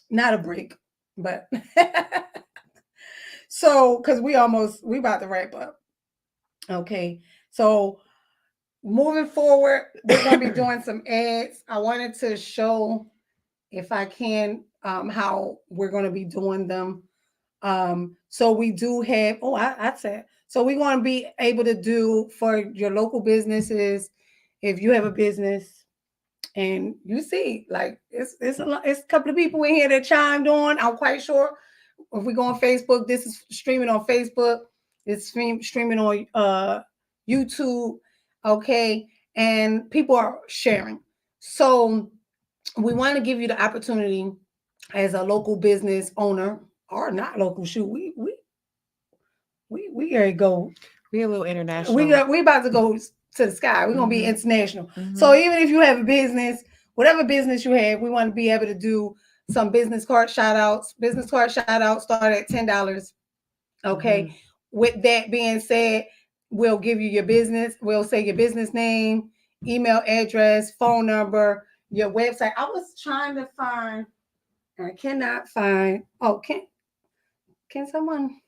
not a break, but so because we about to wrap up. Okay, so moving forward, we're gonna be doing some ads. I wanted to show, if I can, how we're gonna be doing them. So we do have. Oh, I said. So we want to be able to do for your local businesses. If you have a business and you see, like it's a couple of people in here that chimed on. I'm quite sure if we go on Facebook, this is streaming on Facebook. It's streaming on YouTube. Okay, and people are sharing. So we want to give you the opportunity as a local business owner or not local. Shoot, we gotta go. We a little international. We about to go to the sky. We're gonna be international. So even if you have a business, whatever business you have, we want to be able to do some business card shout outs. Business card shout outs start at $10. Okay. With that being said, we'll give you your business. We'll say your business name, email address, phone number, your website. I was trying to find, and I cannot find. Oh, can someone?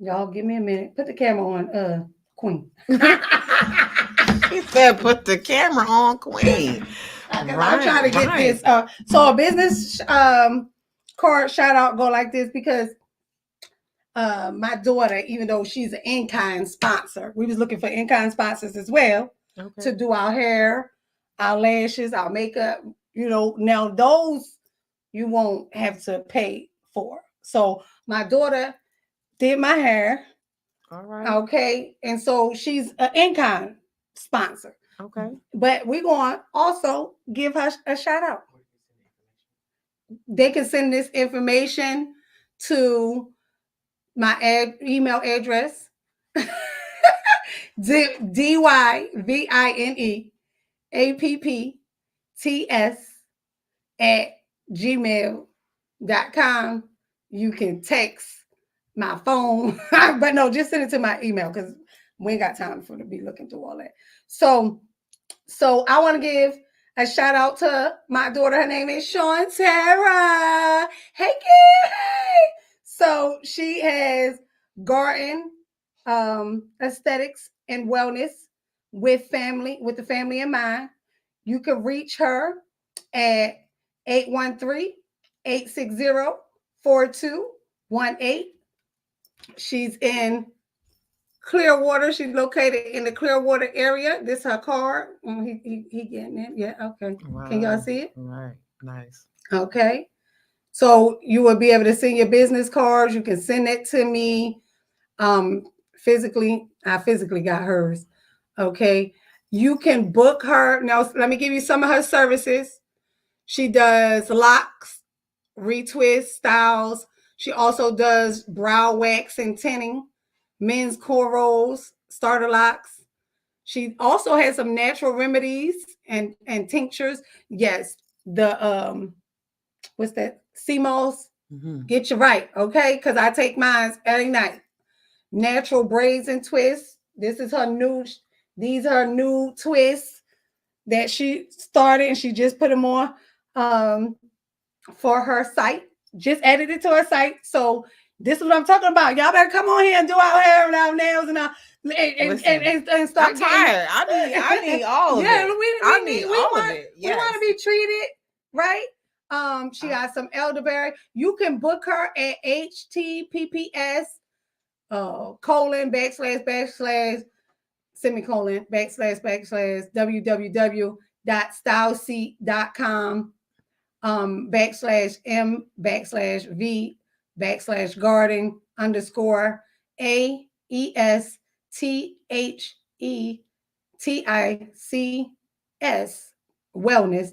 Y'all give me a minute. Put the camera on, Queen. He said, "Put the camera on, Queen." I'm trying to get this. So a business card shout out go like this because my daughter, even though she's an in-kind sponsor, we was looking for in-kind sponsors as well to do our hair, our lashes, our makeup. Now those you won't have to pay for. So my daughter did my hair. All right. Okay. And so she's an in-kind sponsor. Okay. But we're going to also give her a shout out. They can send this information to my email address, dyvineappts@gmail.com. You can text my phone, but no, just send it to my email because we ain't got time to be looking through all that. So I want to give a shout out to my daughter. Her name is Shantara. Hey, kid. Hey. So she has garden aesthetics and wellness with the family in mind. You can reach her at 813-860-4218. She's in Clearwater. She's located in the Clearwater area. This is her card. He getting it. Yeah, okay. Wow. Can y'all see it? All right. Nice. Okay. So you will be able to send your business cards. You can send it to me physically. I physically got hers. Okay. You can book her. Now, let me give you some of her services. She does locks, retwist styles. She also does brow wax and tinting, men's cornrows, starter locks. She also has some natural remedies and tinctures. Yes, the what's that? Sea moss. Get you right, okay? Because I take mine every night. Natural braids and twists. These are her new twists that she started, and she just put them on for her site. Just added it to her site. So this is what I'm talking about. Y'all better come on here and do our hair and our nails and our and start. I'm tired. I need all of it. Yeah, we need all of it. Yes. We want to be treated right. She got some elderberry. You can book her at https semicolon / www.styleseat.com /m/v/garden _AESTHETICS wellness WELLNES.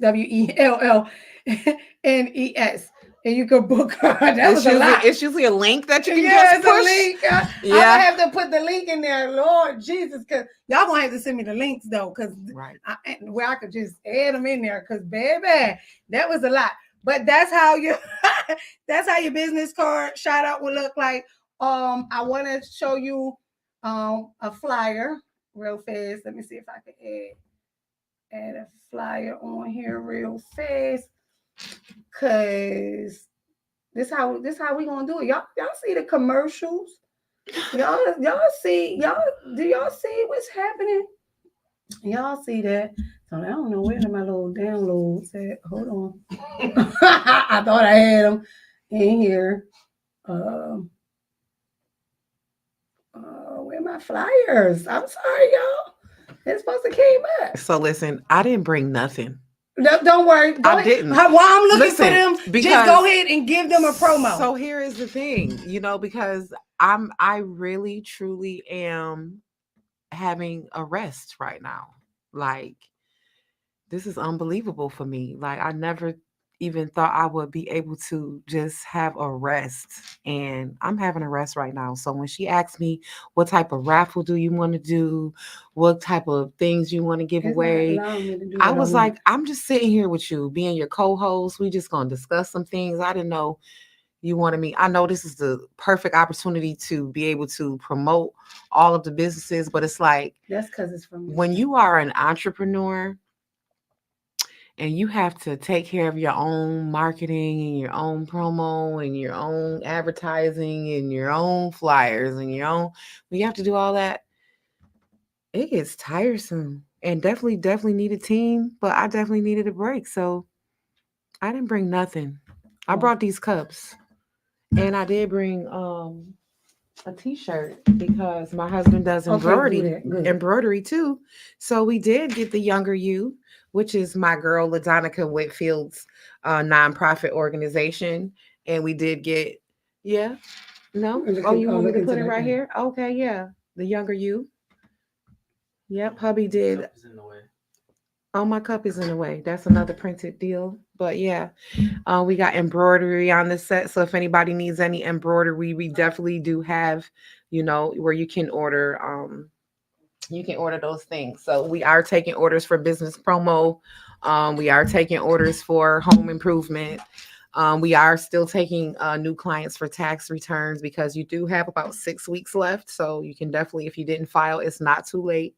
and you could book her. That was a lot. It's usually a link that you can Yeah, just it's push. a link. I'm gonna have to put the link in there, Lord Jesus, because y'all gonna have to send me the links though, because where I could just add them in there, because baby, that was a lot. But that's how your business card shout out will look like. I want to show you a flyer real fast. Let me see if I can add a flyer on here real fast, cause this how we gonna do it. Y'all see the commercials? Y'all see do y'all see what's happening? Y'all see that? So I don't know where my little downloads at. Hold on. I thought I had them in here. Where my flyers? I'm sorry, y'all. It's supposed to came up. So listen, I didn't bring nothing. No, don't worry. I didn't. While I'm looking for them, just go ahead and give them a promo. So here is the thing, because I really truly am having a rest right now. Like, this is unbelievable for me. Like, I never even thought I would be able to just have a rest, and I'm having a rest right now. So when she asked me what type of raffle do you want to do, what type of things you want to give away, I was like, I'm just sitting here with you, being your co-host. We just gonna discuss some things. I didn't know you wanted me. I know this is the perfect opportunity to be able to promote all of the businesses, but it's like, that's because it's from when you are an entrepreneur and you have to take care of your own marketing and your own promo and your own advertising and your own flyers and your own, when you have to do all that, it gets tiresome. And definitely need a team, but I definitely needed a break. So I didn't bring nothing. I brought these cups, and I did bring a t-shirt because my husband does embroidery too. So we did get the Younger You, which is my girl LaDonica Whitfield's nonprofit organization, and we did get you want me to put it right here? Okay, yeah, the Younger You. Yep, hubby did. Oh, my cup is in the way. That's another printed deal. But yeah, we got embroidery on the set. So if anybody needs any embroidery, we definitely do have, where you can order those things. So we are taking orders for business promo. We are taking orders for home improvement. We are still taking new clients for tax returns because you do have about 6 weeks left. So you can definitely, if you didn't file, it's not too late.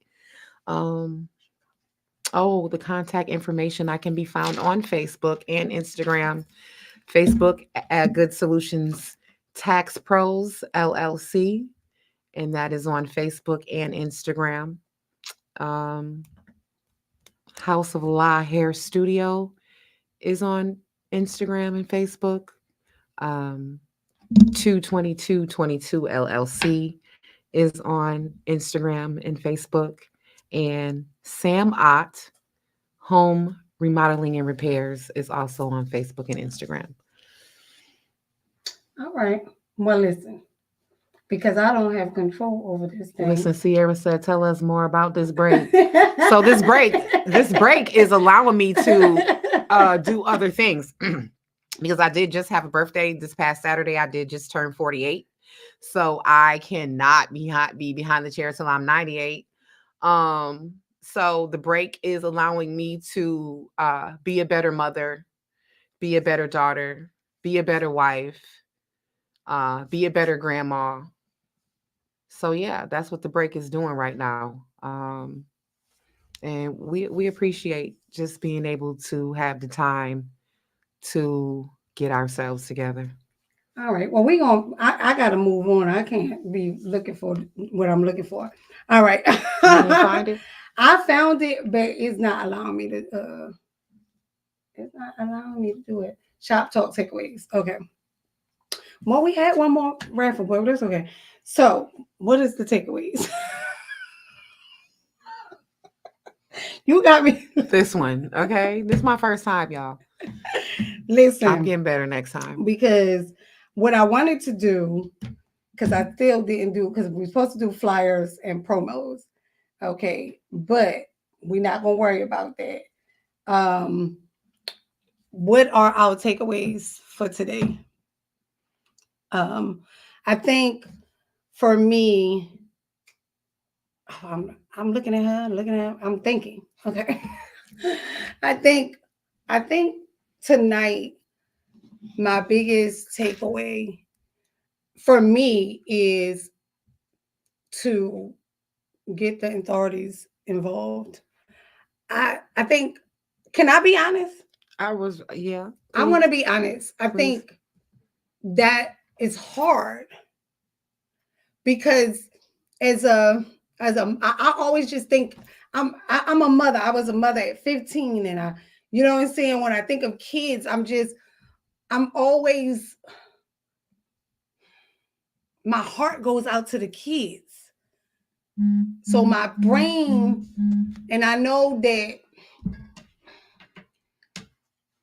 The contact information I can be found on Facebook and Instagram. Facebook at Good Solutions Tax Pros LLC, and that is on Facebook and Instagram. House of La Hair Studio is on Instagram and Facebook. 22222 LLC is on Instagram and Facebook, and Sam Ott Home Remodeling and Repairs is also on Facebook and Instagram. All right. Well, listen, because I don't have control over this thing. Listen, Sierra said, tell us more about this break. So this break is allowing me to do other things because I did just have a birthday this past Saturday. I did just turn 48. So I cannot be behind the chair till I'm 98. So the break is allowing me to be a better mother, be a better daughter, be a better wife, be a better grandma. So yeah, that's what the break is doing right now. And we appreciate just being able to have the time to get ourselves together. All right. Well, I got to move on. I can't be looking for what I'm looking for. All right. You didn't find it? I found it, but it's not allowing me to do it. Shoptalk takeaways. Okay. Well, we had one more raffle, but that's okay. So, what is the takeaways? You got me. This one, okay? This is my first time, y'all. Listen. I'm getting better next time. Because what I wanted to do, because I still didn't do, because we're supposed to do flyers and promos. Okay. But we're not going to worry about that. What are our takeaways for today. I think for me, I'm looking at her, I'm thinking. Okay. I think tonight my biggest takeaway for me is to get the authorities involved. I think, can I be honest? Yeah. I want to be honest. I Please. think that is hard because I always just think I'm a mother. I was a mother at 15, and you know what I'm saying? When I think of kids, I'm always, my heart goes out to the kids. So my brain, and I know that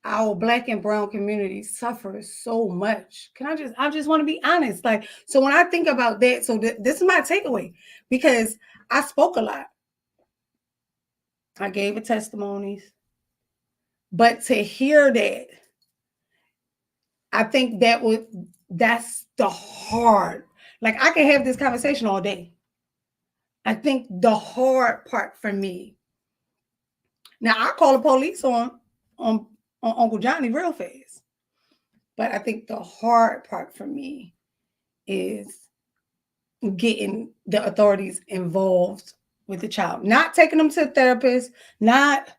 our Black and brown community suffers so much. I just want to be honest. Like, so when I think about that, so this is my takeaway, because I spoke a lot. I gave testimonies, but to hear that, I think that's the hard, like I can have this conversation all day. I think the hard part for me, now I call the police on Uncle Johnny real fast. But I think the hard part for me is getting the authorities involved with the child, not taking them to a therapist, not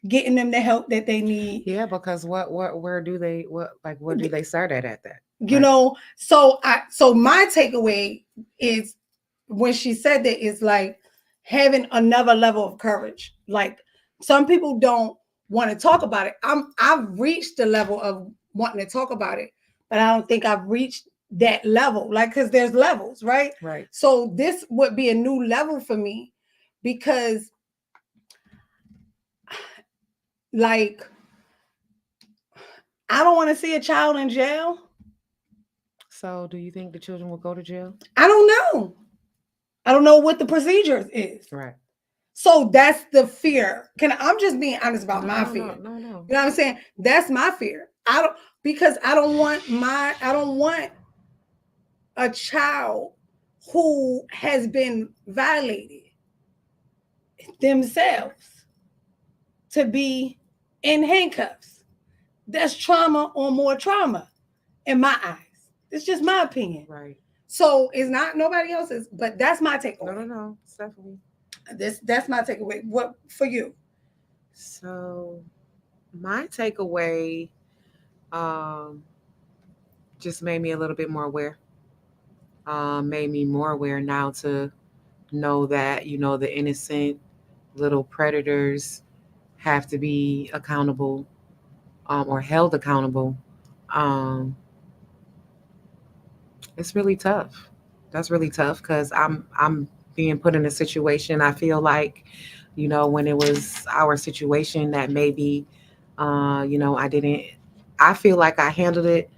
getting them the help that they need. Yeah, because where do they do they start at that? You know, so my takeaway is when she said that, is like having another level of courage. Like, some people don't want to talk about it. I've reached the level of wanting to talk about it, but I don't think I've reached that level. Like, because there's levels, right? Right. So this would be a new level for me, because like, I don't want to see a child in jail. So do you think the children will go to jail? I don't know. I don't know what the procedure is. Right. So that's the fear. I'm just being honest about my fear. No. You know what I'm saying? That's my fear. I don't want a child who has been violated themselves to be in handcuffs. That's trauma on more trauma in my eyes. It's just my opinion. Right. So it's not nobody else's, but that's my takeaway. No, definitely. That's my takeaway. What for you? So my takeaway just made me a little bit more aware. Made me more aware now to know that, the innocent little predators have to be accountable, or held accountable. It's really tough. That's really tough, because I'm being put in a situation. I feel like, when it was our situation, that maybe, I feel like I handled it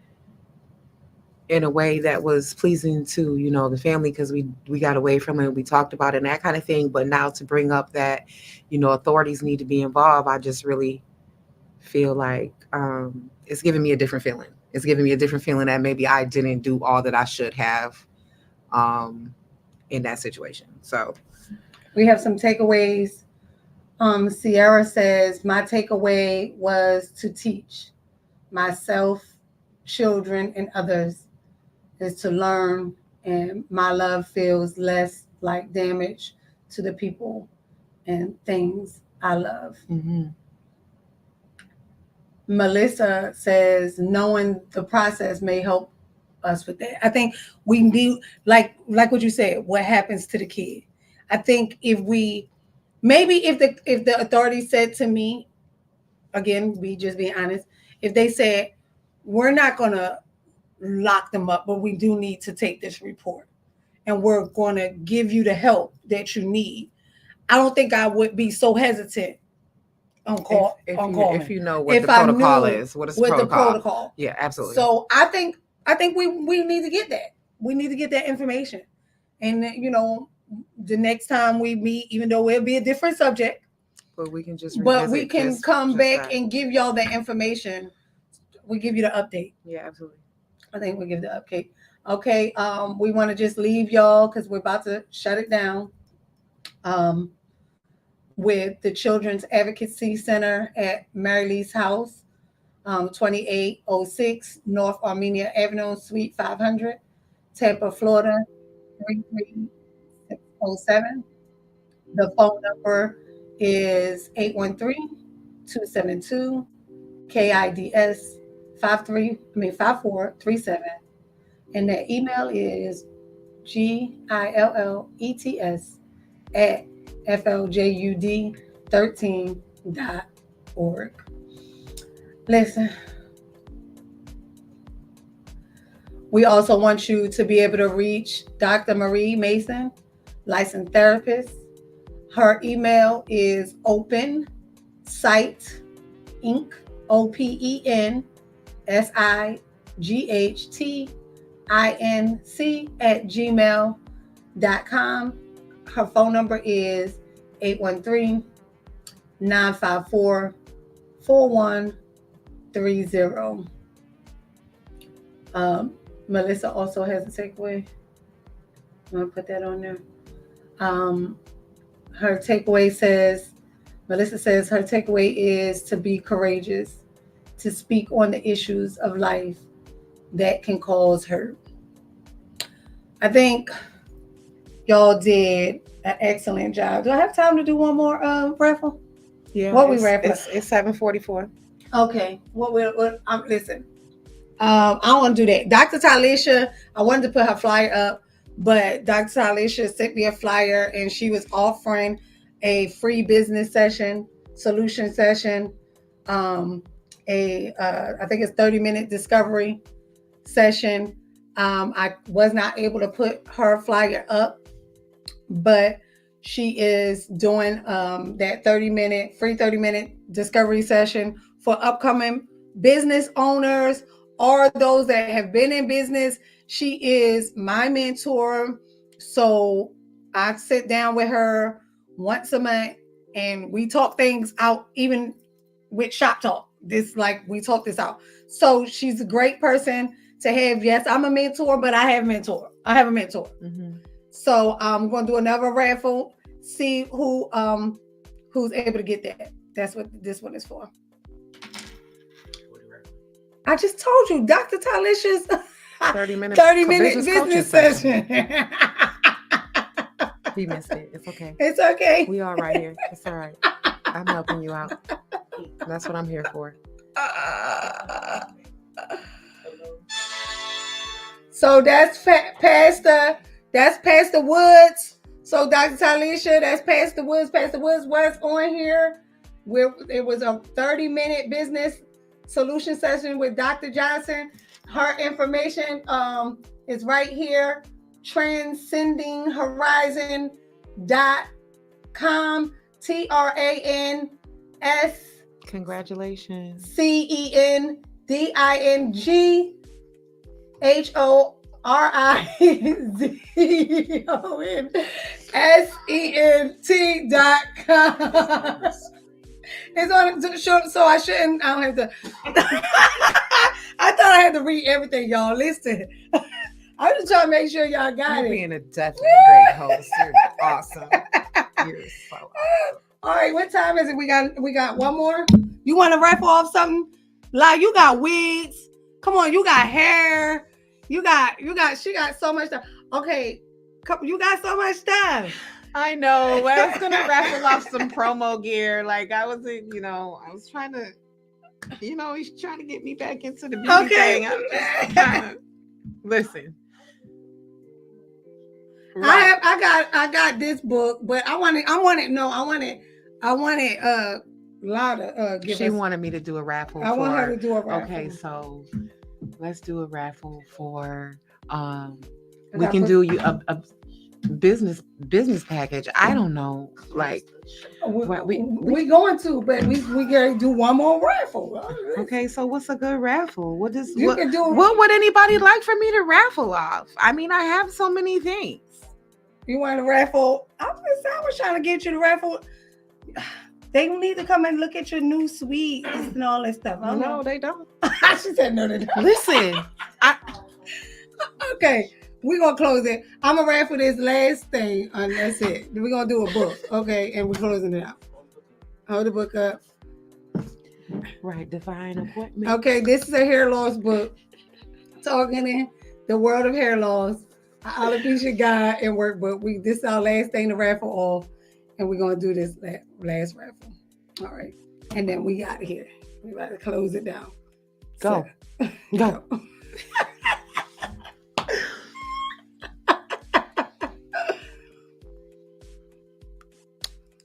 in a way that was pleasing to, the family, because we got away from it, we talked about it and that kind of thing. But now to bring up that, authorities need to be involved, I just really feel like it's giving me a different feeling. It's giving me a different feeling that maybe I didn't do all that I should have in that situation. So we have some takeaways. Sierra says, my takeaway was to teach myself, children, and others is to learn, and my love feels less like damage to the people and things I love. Mm-hmm. Melissa says, knowing the process may help us with that. I think we need, like what you said, what happens to the kid. I think if the authorities said to me, again, we just being honest, if they said, we're not gonna lock them up, but we do need to take this report and we're gonna give you the help that you need, I don't think I would be so hesitant on calling. If you know what the protocol is, what is the protocol? Yeah, absolutely. So I think we need to get that. We need to get that information, and the next time we meet, even though it'll be a different subject, but we can just come back and give y'all that information we give you the update. Yeah, absolutely. I think we'll give the update. Okay. We want to just leave y'all because we're about to shut it down. With the Children's Advocacy Center at Mary Lee's house, 2806 North Armenia Avenue, Suite 500, Tampa, Florida, 33607. The phone number is 813-272-KIDS 5437. And the email is gillets@fljud13.org. Listen, we also want you to be able to reach Dr. Marie Mason, licensed therapist. Her email is open site inc opensighthinc@gmail.com. Her phone number is 813-954-4130. Melissa also has a takeaway. I'm going to put that on there. Her takeaway says, Melissa says her takeaway is to be courageous, to speak on the issues of life that can cause hurt. I think y'all did an excellent job. Do I have time to do one more raffle? Yeah. What we raffle? It's 7:44. Okay. Listen. I don't want to do that. Dr. Talisha, I wanted to put her flyer up, but Dr. Talisha sent me a flyer and she was offering a free business session, solution session, I think it's 30-minute discovery session. I was not able to put her flyer up, but she is doing that 30-minute free 30-minute discovery session for upcoming business owners or those that have been in business. She is my mentor. So I sit down with her once a month and we talk things out, even with Shoptalk. We talk this out. So she's a great person to have. Yes, I'm a mentor, but I have a mentor. Mm-hmm. So I'm going to do another raffle, see who's able to get that. That's what this one is for. I just told you, Dr. Talisha's 30-minute business session. He missed it. It's okay. It's okay. We all right here. It's all right. I'm helping you out. That's what I'm here for. So that's Pastor Woods. So Dr. Talisha, that's Pastor Woods. Pastor Woods was on here. It was a 30-minute business solution session with Dr. Johnson. Her information is right here. transcendinghorizon.com. TRANS. Congratulations. CENDINGHORIZONSENT.com. It's on so I don't have to. I thought I had to read everything, y'all. Listen, I'm just trying to make sure y'all got You're it. being a definitely great host. You're awesome. You're so awesome. All right, what time is it? We got one more. You want to raffle off something? Like you got wigs. Come on, you got hair. You got. She got so much stuff. Okay, you got so much stuff. I know. I was gonna raffle off some promo gear. Like I was trying to, he's trying to get me back into the beauty thing. I'm just trying to listen. Right. I got this book, but I wanted Lada give She us. wanted me to do a raffle. I want her to do a raffle. Okay, so let's do a raffle for we can do you a business package. I don't know, like we going to, but we gotta do one more raffle. Okay, so what's a good raffle? What would anybody like for me to raffle off? I mean, I have so many things. You want to raffle? I was trying to get you to raffle. They need to come and look at your new sweets and all that stuff. I No, they don't. She said no, they don't. Listen, Okay, we're gonna close it. I'm gonna raffle this last thing, and that's it. We're gonna do a book, okay, and we're closing it out. Hold the book up. right, divine appointment. Okay, this is a hair loss book. Talking in the world of hair loss. Alopecia guide and workbook. This is our last thing to raffle off, and we're gonna do this last raffle. All right, and then we out of here. We got to close it down. Go. So, Go.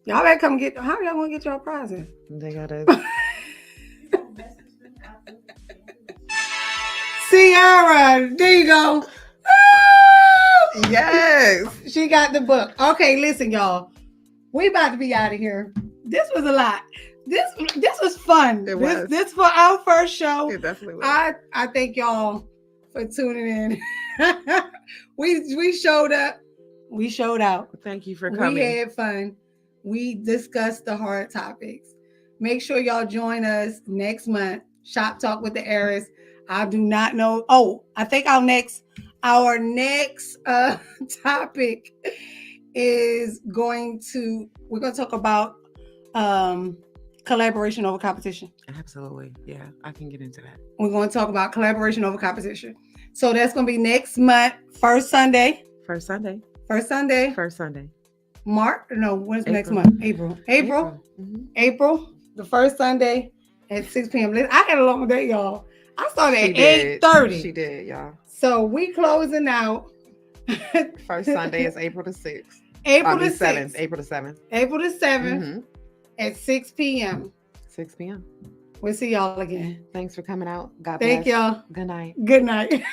Y'all better come get. How y'all gonna get your prizes? They gotta. TheeHeiress, there you go. Yes. She got the book. Okay, listen, y'all. We about to be out of here. This was a lot. This was fun. It was. This for our first show. It definitely was. I thank y'all for tuning in. we showed up. We showed out. Thank you for coming. We had fun. We discussed the hard topics. Make sure y'all join us next month. Shop Talk with the Heiress. I do not know. Oh, I think our next topic is we're going to talk about collaboration over competition. Absolutely. Yeah, I can get into that. We're going to talk about collaboration over competition. So that's going to be next month, first Sunday. First Sunday. When's next April. month? April. Mm-hmm. April, the first Sunday at 6 p.m. I had a long day, y'all. I started at 8:30. She did, y'all. So we closing out. First Sunday is April the 6th. April the 7th. April the 7th. April the 7th Mm-hmm. at 6 p.m. 6 p.m. We'll see y'all again. Thank you for coming out. God Thank bless. y'all. Good night. Good night.